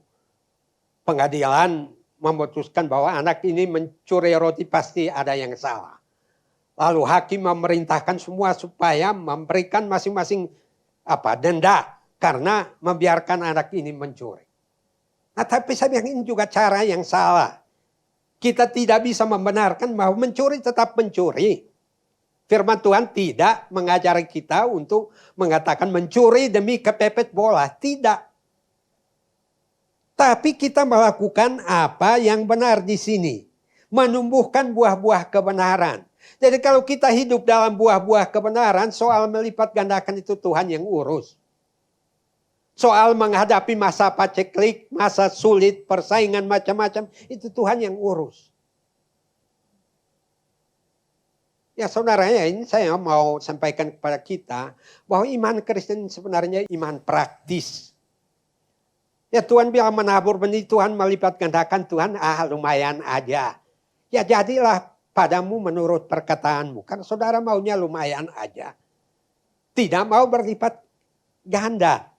pengadilan memutuskan bahwa anak ini mencuri roti pasti ada yang salah. Lalu hakim memerintahkan semua supaya memberikan masing-masing denda karena membiarkan anak ini mencuri. Nah tapi saya bilang ini juga cara yang salah. Kita tidak bisa membenarkan bahwa mencuri tetap mencuri. Firman Tuhan tidak mengajari kita untuk mengatakan mencuri demi kepepet bola. Tidak. Tapi kita melakukan apa yang benar di sini. Menumbuhkan buah-buah kebenaran. Jadi kalau kita hidup dalam buah-buah kebenaran, soal melipat gandakan itu Tuhan yang urus. Soal menghadapi masa paceklik, masa sulit, persaingan macam-macam, itu Tuhan yang urus. Ya saudara, ya ini saya mau sampaikan kepada kita bahwa iman Kristen sebenarnya iman praktis. Ya Tuhan bilang menabur benih, Tuhan melipat gandakan, Tuhan lumayan aja. Ya jadilah padamu menurut perkataanmu. Karena saudara maunya lumayan aja. Tidak mau berlipat ganda.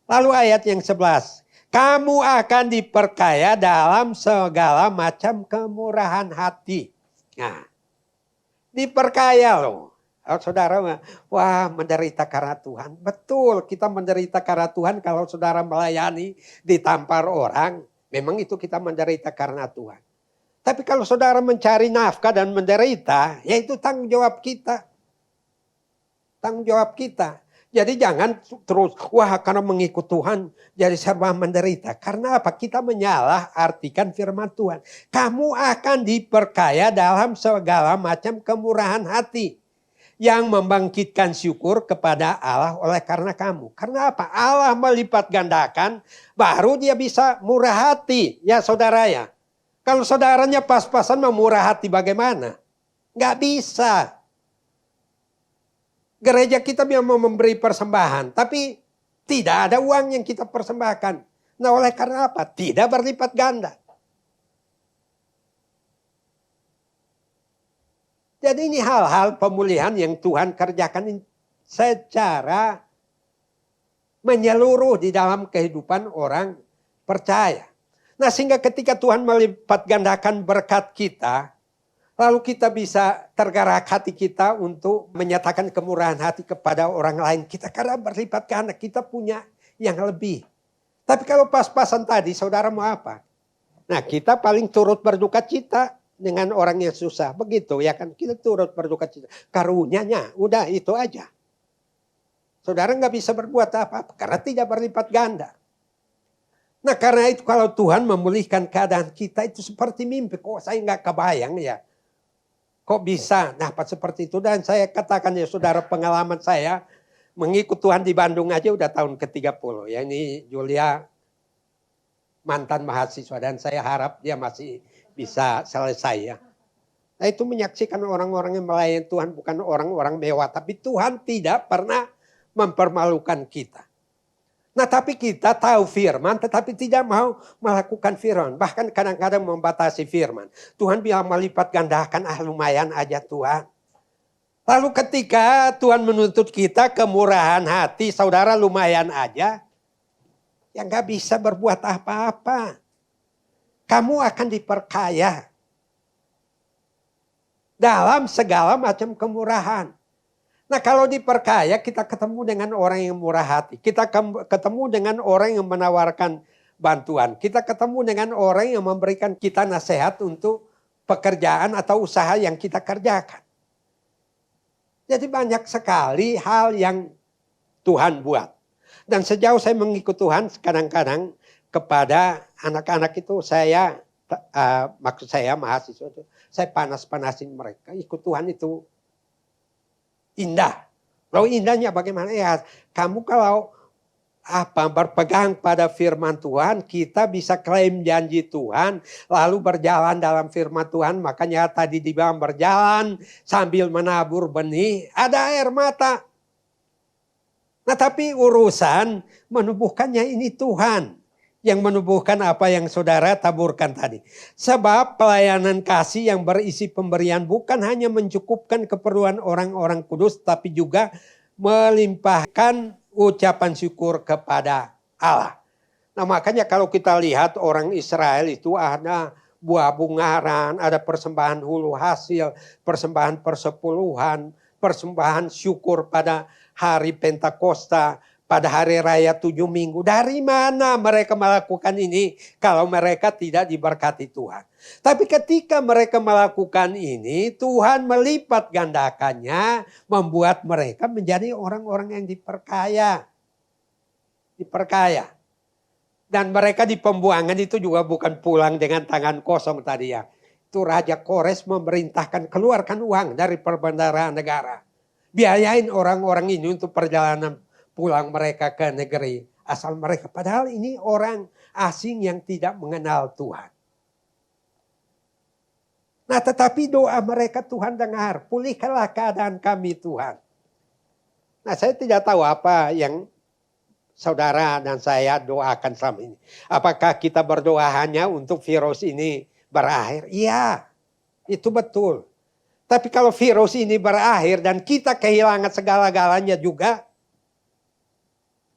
Lalu ayat yang 11. Kamu akan diperkaya dalam segala macam kemurahan hati. Nah, diperkaya loh. Saudara, wah menderita karena Tuhan. Betul, kita menderita karena Tuhan kalau saudara melayani ditampar orang. Memang itu kita menderita karena Tuhan. Tapi kalau saudara mencari nafkah dan menderita, ya itu tanggung jawab kita. Tanggung jawab kita. Jadi jangan terus, karena mengikut Tuhan jadi serba menderita. Karena apa? Kita menyalah artikan firman Tuhan. Kamu akan diperkaya dalam segala macam kemurahan hati. Yang membangkitkan syukur kepada Allah oleh karena kamu. Karena apa? Allah melipat gandakan, baru dia bisa murah hati. Ya saudara ya. Kalau saudaranya pas-pasan mau murah hati bagaimana? Nggak bisa. Gereja kita memang memberi persembahan, tapi tidak ada uang yang kita persembahkan. Nah oleh karena apa? Tidak berlipat ganda. Jadi ini hal-hal pemulihan yang Tuhan kerjakan secara menyeluruh di dalam kehidupan orang percaya. Nah sehingga ketika Tuhan melipat gandakan berkat kita, lalu kita bisa tergerak hati kita untuk menyatakan kemurahan hati kepada orang lain. Kita karena berlipat ganda, kita punya yang lebih. Tapi kalau pas-pasan tadi, saudara mau apa? Nah kita paling turut berduka cita dengan orang yang susah. Begitu ya kan, kita turut berduka cita. Karunyanya, udah itu aja. Saudara nggak bisa berbuat apa-apa karena tidak berlipat ganda. Nah karena itu kalau Tuhan memulihkan keadaan kita itu seperti mimpi. Kok saya nggak kebayang ya. Kok bisa dapat seperti itu? Dan saya katakan ya saudara, pengalaman saya mengikut Tuhan di Bandung aja udah tahun ke-30. Ya ini Julia mantan mahasiswa dan saya harap dia masih bisa selesai ya. Nah itu menyaksikan orang-orang yang melayani Tuhan bukan orang-orang mewah. Tapi Tuhan tidak pernah mempermalukan kita. Nah tapi kita tahu firman tetapi tidak mau melakukan firman. Bahkan kadang-kadang membatasi firman. Tuhan bilang melipat gandakan, lumayan aja Tuhan. Lalu ketika Tuhan menuntut kita kemurahan hati, saudara lumayan aja, ya nggak bisa berbuat apa-apa. Kamu akan diperkaya dalam segala macam kemurahan. Nah kalau diperkaya kita ketemu dengan orang yang murah hati. Kita ketemu dengan orang yang menawarkan bantuan. Kita ketemu dengan orang yang memberikan kita nasihat untuk pekerjaan atau usaha yang kita kerjakan. Jadi banyak sekali hal yang Tuhan buat. Dan sejauh saya mengikut Tuhan kadang-kadang kepada anak-anak itu maksud saya mahasiswa itu, saya panas-panasin mereka. Ikut Tuhan itu indah. Lalu indahnya bagaimana? Ya kamu kalau berpegang pada firman Tuhan, kita bisa klaim janji Tuhan, lalu berjalan dalam firman Tuhan. Makanya tadi dibilang berjalan sambil menabur benih, ada air mata. Nah tapi urusan menumbuhkannya ini Tuhan yang menumbuhkan apa yang saudara taburkan tadi. Sebab pelayanan kasih yang berisi pemberian bukan hanya mencukupkan keperluan orang-orang kudus, tapi juga melimpahkan ucapan syukur kepada Allah. Nah makanya kalau kita lihat orang Israel itu ada buah bungaran, ada persembahan hulu hasil, persembahan persepuluhan, persembahan syukur pada hari Pentakosta, pada hari raya 7 minggu. Dari mana mereka melakukan ini kalau mereka tidak diberkati Tuhan? Tapi ketika mereka melakukan ini, Tuhan melipat gandakannya, membuat mereka menjadi orang-orang yang diperkaya. Diperkaya. Dan mereka di pembuangan itu juga bukan pulang dengan tangan kosong tadi ya. Itu Raja Kores memerintahkan keluarkan uang dari perbendaharaan negara. Biayain orang-orang ini untuk perjalanan pulang mereka ke negeri asal mereka. Padahal ini orang asing yang tidak mengenal Tuhan. Nah tetapi doa mereka Tuhan dengar. Pulihkanlah keadaan kami Tuhan. Nah saya tidak tahu apa yang saudara dan saya doakan selama ini. Apakah kita berdoa hanya untuk virus ini berakhir? Iya, itu betul. Tapi kalau virus ini berakhir dan kita kehilangan segala-galanya juga,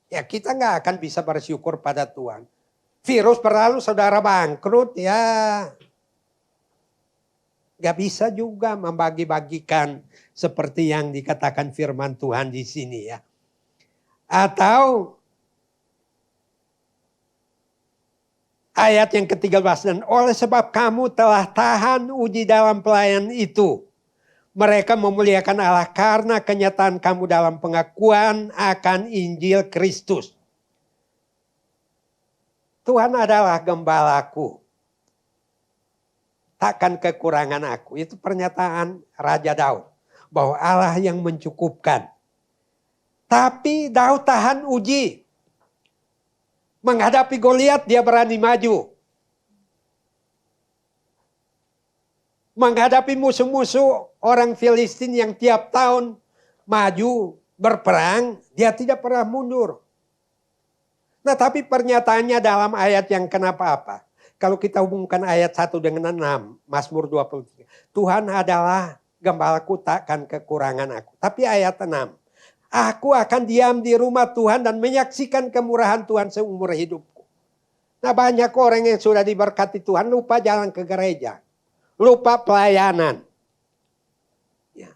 ya kita nggak akan bisa bersyukur pada Tuhan. Virus berlalu saudara bangkrut ya. Gak bisa juga membagi-bagikan seperti yang dikatakan firman Tuhan di sini ya. Atau ayat yang ke-13, dan oleh sebab kamu telah tahan uji dalam pelayanan itu, mereka memuliakan Allah karena kenyataan kamu dalam pengakuan akan Injil Kristus. Tuhan adalah gembalaku. Takkan kekurangan aku. Itu pernyataan Raja Daud. Bahwa Allah yang mencukupkan. Tapi Daud tahan uji. Menghadapi Goliat dia berani maju. Menghadapi musuh-musuh orang Filistin yang tiap tahun maju berperang. Dia tidak pernah mundur. Nah tapi pernyataannya dalam ayat yang kenapa apa? Kalau kita hubungkan ayat 1 dengan 6, Mazmur 23. Tuhan adalah gembalaku, takkan kekurangan aku. Tapi ayat 6. Aku akan diam di rumah Tuhan dan menyaksikan kemurahan Tuhan seumur hidupku. Nah banyak orang yang sudah diberkati Tuhan lupa jalan ke gereja. Lupa pelayanan. Ya.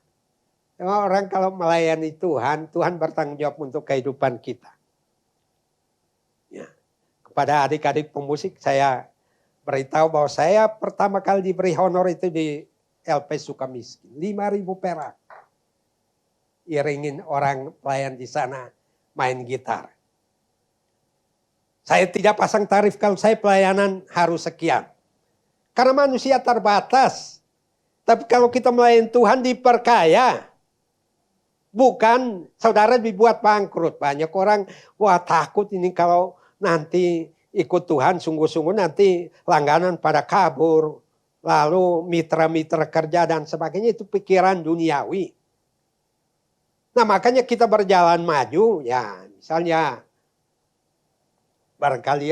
Orang kalau melayani Tuhan, Tuhan bertanggung jawab untuk kehidupan kita. Ya. Kepada adik-adik pemusik saya beritahu bahwa saya pertama kali diberi honor itu di LP Sukamiskin. 5.000 perak. Iringin orang pelayan di sana main gitar. Saya tidak pasang tarif kalau saya pelayanan harus sekian. Karena manusia terbatas. Tapi kalau kita melayani Tuhan diperkaya. Bukan saudara dibuat bangkrut. Banyak orang wah takut ini kalau nanti ikut Tuhan sungguh-sungguh nanti langganan pada kabur. Lalu mitra-mitra kerja dan sebagainya itu pikiran duniawi. Nah makanya kita berjalan maju ya misalnya barangkali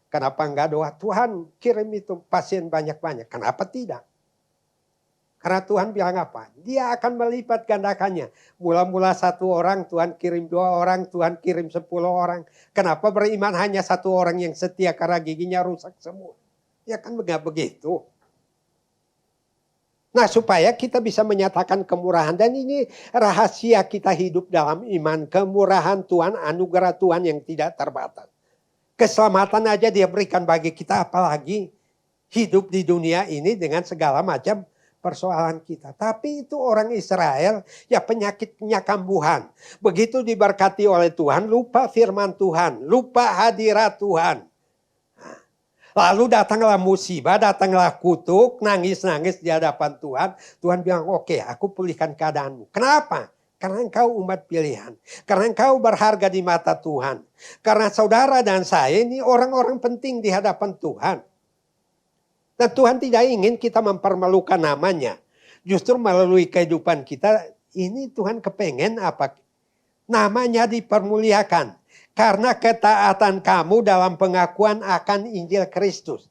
kenapa enggak doa Tuhan kirim itu pasien banyak-banyak. Kenapa tidak? Karena Tuhan bilang apa? Dia akan melipat gandakannya. Mula-mula 1 orang, Tuhan kirim 2 orang, Tuhan kirim 10 orang. Kenapa beriman hanya 1 orang yang setia karena giginya rusak semua? Ya kan enggak begitu. Nah, supaya kita bisa menyatakan kemurahan. Dan ini rahasia kita hidup dalam iman. Kemurahan Tuhan, anugerah Tuhan yang tidak terbatas. Keselamatan aja dia berikan bagi kita, apalagi hidup di dunia ini dengan segala macam persoalan kita. Tapi itu orang Israel, ya penyakitnya kambuhan. Begitu diberkati oleh Tuhan, lupa firman Tuhan, lupa hadirat Tuhan. Lalu datanglah musibah, datanglah kutuk, nangis-nangis di hadapan Tuhan. Tuhan bilang, oke, aku pulihkan keadaanmu. Kenapa? Karena engkau umat pilihan. Karena engkau berharga di mata Tuhan. Karena saudara dan saya ini orang-orang penting di hadapan Tuhan. Dan Tuhan tidak ingin kita mempermalukan namanya. Justru melalui kehidupan kita, ini Tuhan kepengen apa? Namanya dipermuliakan. Karena ketaatan kamu dalam pengakuan akan Injil Kristus.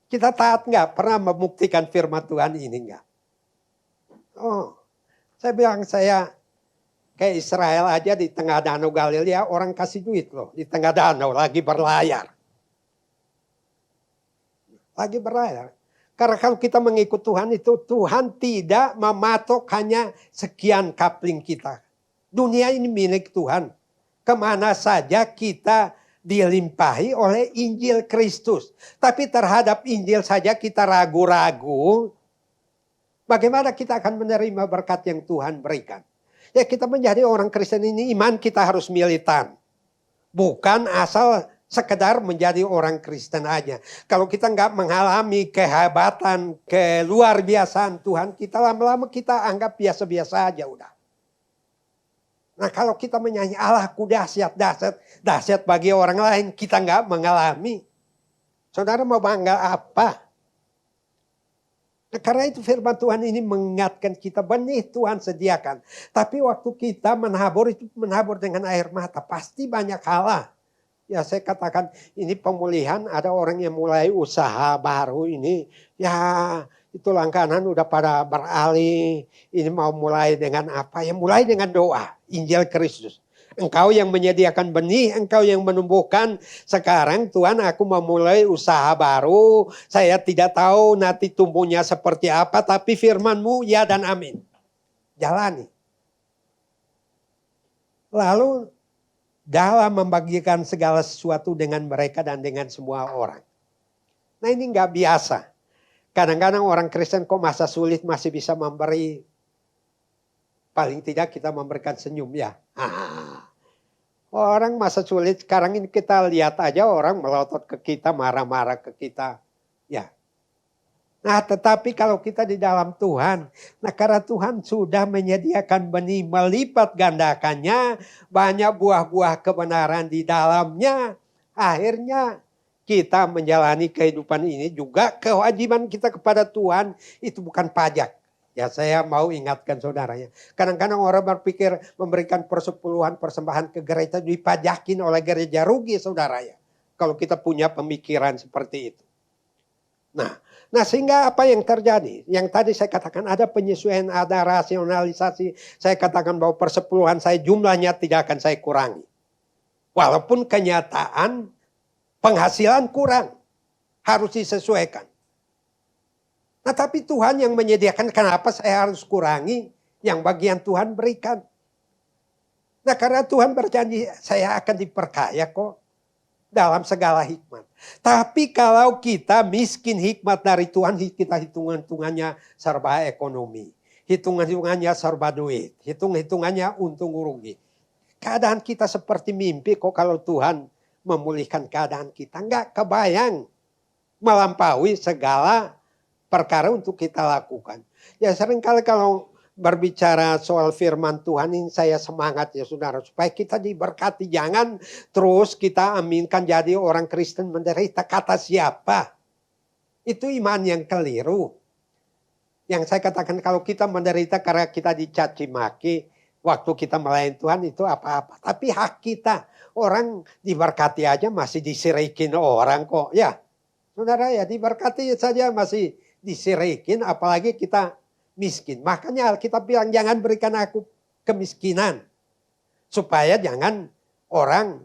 Kita taat nggak? Pernah membuktikan firman Tuhan ini nggak? Oh, saya bilang saya ke Israel aja di tengah danau Galilea, orang kasih duit loh. Di tengah danau lagi berlayar. Lagi berlayar. Karena kalau kita mengikut Tuhan itu, Tuhan tidak mematok hanya sekian kapling kita. Dunia ini milik Tuhan. Kemana saja kita dilimpahi oleh Injil Kristus. Tapi terhadap Injil saja kita ragu-ragu. Bagaimana kita akan menerima berkat yang Tuhan berikan? Ya kita menjadi orang Kristen ini iman kita harus militan. Bukan asal sekedar menjadi orang Kristen aja. Kalau kita nggak mengalami kehebatan, keluar biasaan Tuhan, kita lama-lama kita anggap biasa-biasa aja udah. Nah kalau kita menyanyi Allahku dahsyat, dahsyat, dahsyat bagi orang lain, kita nggak mengalami. Saudara mau bangga apa? Nah, karena itu firman Tuhan ini mengingatkan kita, benih Tuhan sediakan. Tapi waktu kita menabur itu menabur dengan air mata, pasti banyak kalah. Ya saya katakan ini pemulihan, ada orang yang mulai usaha baru ini. Ya itu langganan udah pada beralih. Ini mau mulai dengan apa? Ya mulai dengan doa. Injil Kristus. Engkau yang menyediakan benih, engkau yang menumbuhkan. Sekarang Tuhan aku memulai usaha baru. Saya tidak tahu nanti tumbuhnya seperti apa. Tapi firman-Mu ya dan amin. Jalani. Lalu dalam membagikan segala sesuatu dengan mereka dan dengan semua orang. Nah ini nggak biasa. Kadang-kadang orang Kristen kok masa sulit masih bisa memberi. Paling tidak kita memberikan senyum ya. Orang masa sulit sekarang ini kita lihat aja orang melotot ke kita, marah-marah ke kita. Ya. Nah tetapi kalau kita di dalam Tuhan. Nah karena Tuhan sudah menyediakan benih melipat gandakannya. Banyak buah-buah kebenaran di dalamnya. Akhirnya kita menjalani kehidupan ini juga kewajiban kita kepada Tuhan itu bukan pajak. Ya saya mau ingatkan saudaranya. Kadang-kadang orang berpikir memberikan persepuluhan persembahan ke gereja dipajakin oleh gereja, rugi saudara ya. Kalau kita punya pemikiran seperti itu. Nah sehingga apa yang terjadi? Yang tadi saya katakan ada penyesuaian, ada rasionalisasi. Saya katakan bahwa persepuluhan saya jumlahnya tidak akan saya kurangi. Walaupun kenyataan penghasilan kurang. Harus disesuaikan. Nah tapi Tuhan yang menyediakan, kenapa saya harus kurangi yang bagian Tuhan berikan. Nah karena Tuhan berjanji saya akan diperkaya kok dalam segala hikmat. Tapi kalau kita miskin hikmat dari Tuhan, kita hitungan-hitungannya serba ekonomi. Hitungan-hitungannya serba duit. Hitung-hitungannya untung rugi. Keadaan kita seperti mimpi kok kalau Tuhan memulihkan keadaan kita. Enggak kebayang melampaui segala perkara untuk kita lakukan. Ya seringkali kalau berbicara soal firman Tuhan ini saya semangat ya saudara. Supaya kita diberkati. Jangan terus kita aminkan jadi orang Kristen menderita. Kata siapa? Itu iman yang keliru. Yang saya katakan kalau kita menderita karena kita dicaci maki. Waktu kita melayani Tuhan itu apa-apa. Tapi hak kita. Orang diberkati aja masih disirikin orang kok. Ya saudara ya diberkati saja masih disirikin, apalagi kita miskin. Makanya Alkitab bilang jangan berikan aku kemiskinan. Supaya jangan orang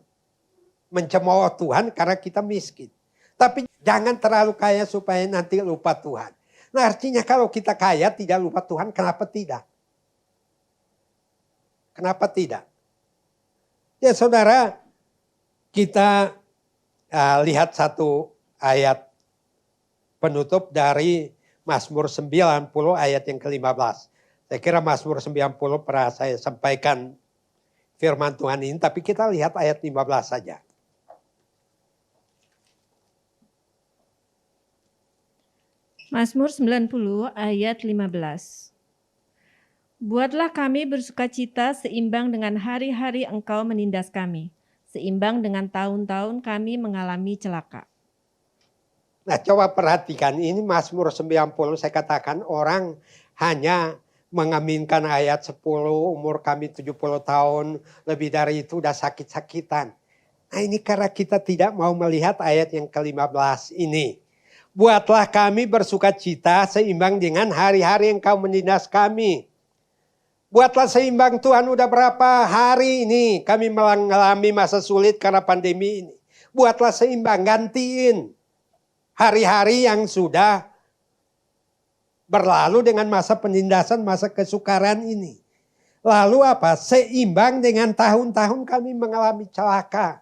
mencemooh Tuhan karena kita miskin. Tapi jangan terlalu kaya supaya nanti lupa Tuhan. Nah artinya kalau kita kaya tidak lupa Tuhan, kenapa tidak? Kenapa tidak? Ya saudara, kita lihat satu ayat penutup dari Mazmur 90 ayat yang ke-15. Saya kira Mazmur 90 pernah saya sampaikan firman Tuhan ini, tapi kita lihat ayat 15 saja. Mazmur 90 ayat 15. Buatlah kami bersukacita seimbang dengan hari-hari Engkau menindas kami, seimbang dengan tahun-tahun kami mengalami celaka. Nah coba perhatikan, ini Mazmur 90 saya katakan orang hanya mengaminkan ayat 10, umur kami 70 tahun, lebih dari itu udah sakit-sakitan. Nah ini karena kita tidak mau melihat ayat yang ke-15 ini. Buatlah kami bersukacita seimbang dengan hari-hari yang Kau menindas kami. Buatlah seimbang Tuhan, udah berapa hari ini kami mengalami masa sulit karena pandemi ini. Buatlah seimbang, gantiin hari-hari yang sudah berlalu dengan masa penindasan, masa kesukaran ini. Lalu apa? Seimbang dengan tahun-tahun kami mengalami celaka.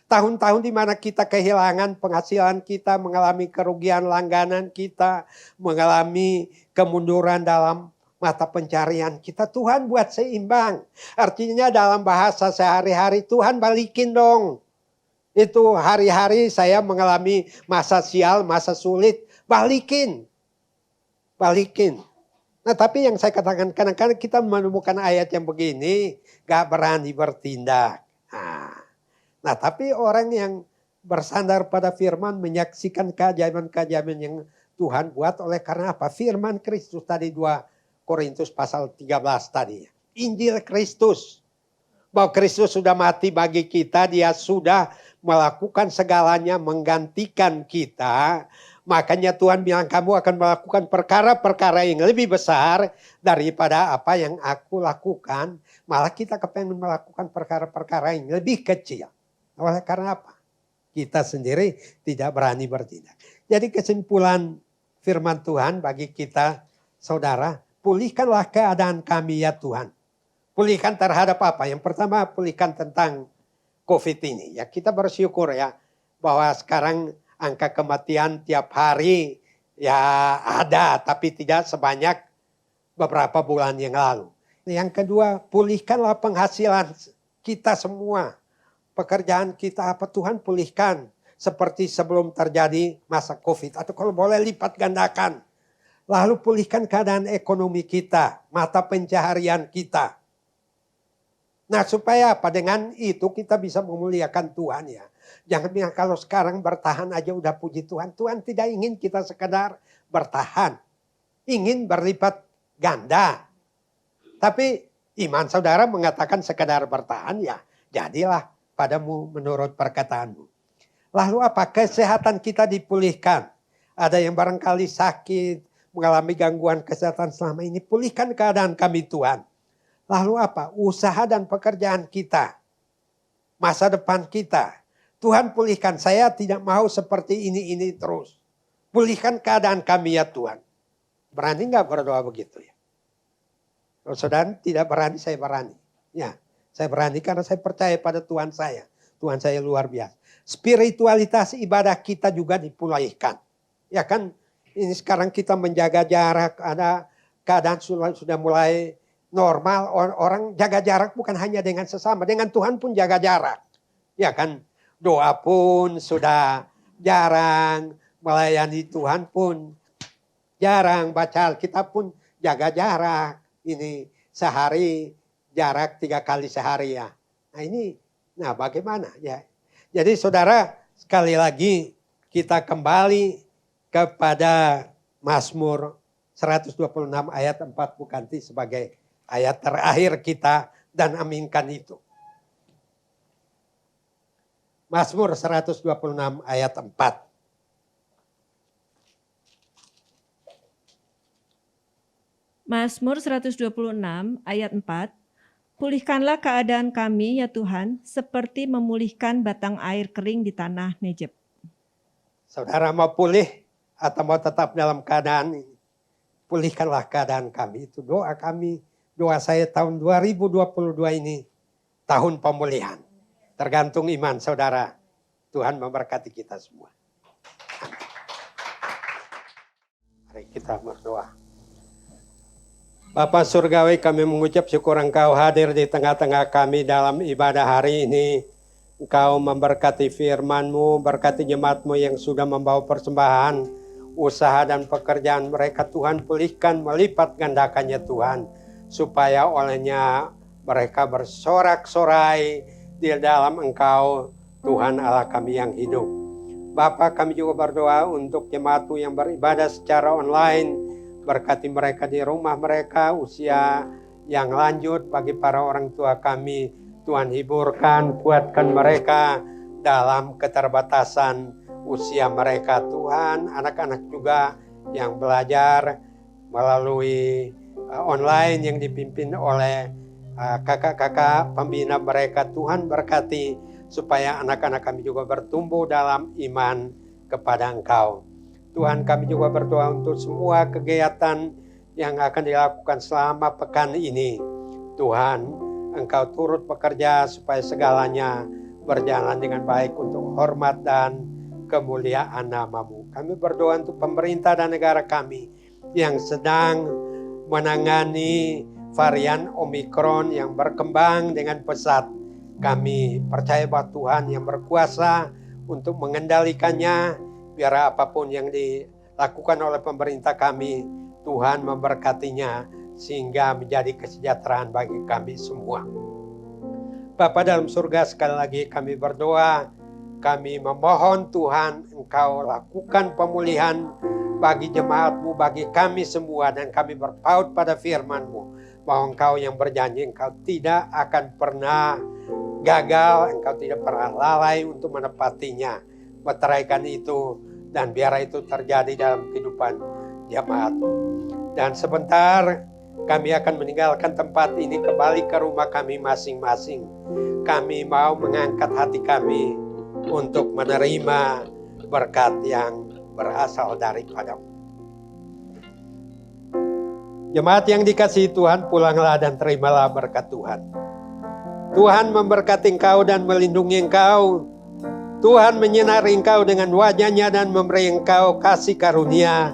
Tahun-tahun di mana kita kehilangan penghasilan kita, mengalami kerugian langganan kita, mengalami kemunduran dalam mata pencarian kita. Tuhan buat seimbang. Artinya dalam bahasa sehari-hari, Tuhan balikin dong. Itu hari-hari saya mengalami masa sial, masa sulit. Balikin. Balikin. Nah tapi yang saya katakan, kadang-kadang kita menemukan ayat yang begini, gak berani bertindak. Nah tapi orang yang bersandar pada firman, menyaksikan keajaiban-keajaiban yang Tuhan buat, oleh karena apa? Firman Kristus tadi 2 Korintus pasal 13 tadi. Injil Kristus. Bahwa Kristus sudah mati bagi kita, dia sudah melakukan segalanya, menggantikan kita. Makanya Tuhan bilang kamu akan melakukan perkara-perkara yang lebih besar daripada apa yang aku lakukan. Malah kita kepengen melakukan perkara-perkara yang lebih kecil. Oleh karena apa? Kita sendiri tidak berani bertindak. Jadi kesimpulan firman Tuhan bagi kita saudara, pulihkanlah keadaan kami ya Tuhan. Pulihkan terhadap apa? Yang pertama pulihkan tentang COVID ini. Ya kita bersyukur ya bahwa sekarang angka kematian tiap hari ya ada, tapi tidak sebanyak beberapa bulan yang lalu. Yang kedua, pulihkanlah penghasilan kita semua. Pekerjaan kita apa Tuhan pulihkan. Seperti sebelum terjadi masa COVID. Atau kalau boleh lipat gandakan. Lalu pulihkan keadaan ekonomi kita. Mata pencaharian kita. Nah supaya apa? Dengan itu kita bisa memuliakan Tuhan ya. Jangan bilang kalau sekarang bertahan aja udah puji Tuhan. Tuhan tidak ingin kita sekedar bertahan. Ingin berlipat ganda. Tapi iman saudara mengatakan sekedar bertahan ya. Jadilah padamu menurut perkataanmu. Lalu apa? Kesehatan kita dipulihkan. Ada yang barangkali sakit, mengalami gangguan kesehatan selama ini. Pulihkan keadaan kami Tuhan. Lalu apa? Usaha dan pekerjaan kita. Masa depan kita. Tuhan pulihkan. Saya tidak mau seperti ini terus. Pulihkan keadaan kami ya Tuhan. Berani nggak berdoa begitu ya? Kalau saudara tidak berani, saya berani. Ya, saya berani karena saya percaya pada Tuhan saya. Tuhan saya luar biasa. Spiritualitas ibadah kita juga dipulihkan. Ya kan, ini sekarang kita menjaga jarak. Ada keadaan sudah mulai normal. Orang jaga jarak bukan hanya dengan sesama. Dengan Tuhan pun jaga jarak. Ya kan, doa pun sudah jarang. Melayani Tuhan pun jarang. Baca Alkitab pun jaga jarak. Ini sehari jarak 3 kali sehari ya. Nah ini, nah bagaimana ya. Jadi saudara sekali lagi kita kembali kepada Mazmur 126 ayat 4 bukanti sebagai ayat terakhir kita dan aminkan itu. Mazmur 126 ayat 4. Mazmur 126 ayat 4. Pulihkanlah keadaan kami ya Tuhan, seperti memulihkan batang air kering di tanah Negeb. Saudara mau pulih atau mau tetap dalam keadaan ini? Pulihkanlah keadaan kami. Itu doa kami, doa saya tahun 2022 ini. Tahun pemulihan. Tergantung iman saudara. Tuhan memberkati kita semua. Amin. Mari kita berdoa. Bapa Surgawi, kami mengucap syukur Engkau hadir di tengah-tengah kami dalam ibadah hari ini. Engkau memberkati firman-Mu, berkati jemaat-Mu yang sudah membawa persembahan, usaha dan pekerjaan mereka. Tuhan, pulihkan, melipat gandakannya Tuhan, supaya olehnya mereka bersorak-sorai di dalam Engkau, Tuhan Allah kami yang hidup. Bapa, kami juga berdoa untuk jemaat-Mu yang beribadah secara online. Berkati mereka di rumah mereka, usia yang lanjut bagi para orang tua kami. Tuhan hiburkan, kuatkan mereka dalam keterbatasan usia mereka. Tuhan, anak-anak juga yang belajar melalui online yang dipimpin oleh kakak-kakak pembina mereka. Tuhan berkati supaya anak-anak kami juga bertumbuh dalam iman kepada Engkau. Tuhan, kami juga berdoa untuk semua kegiatan yang akan dilakukan selama pekan ini. Tuhan, Engkau turut bekerja supaya segalanya berjalan dengan baik untuk hormat dan kemuliaan nama-Mu. Kami berdoa untuk pemerintah dan negara kami yang sedang menangani varian Omikron yang berkembang dengan pesat. Kami percaya bahwa Tuhan yang berkuasa untuk mengendalikannya. Biar apapun yang dilakukan oleh pemerintah kami, Tuhan memberkatinya sehingga menjadi kesejahteraan bagi kami semua. Bapa dalam surga, sekali lagi kami berdoa, kami memohon Tuhan Engkau lakukan pemulihan bagi jemaat-Mu, bagi kami semua, dan kami berpaut pada firman-Mu bahwa Engkau yang berjanji Engkau tidak akan pernah gagal, Engkau tidak pernah lalai untuk menepatinya. Meteraikan itu dan biar itu terjadi dalam kehidupan jemaat. Dan sebentar kami akan meninggalkan tempat ini, kembali ke rumah kami masing-masing. Kami mau mengangkat hati kami untuk menerima berkat yang berasal daripada-Mu. Jemaat yang dikasihi Tuhan, pulanglah dan terimalah berkat Tuhan. Tuhan memberkati engkau dan melindungi engkau. Tuhan menyinari engkau dengan wajah-Nya dan memberi engkau kasih karunia.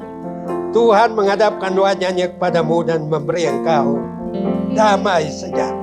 Tuhan menghadapkan wajah-Nya kepadamu dan memberi engkau damai sejahtera.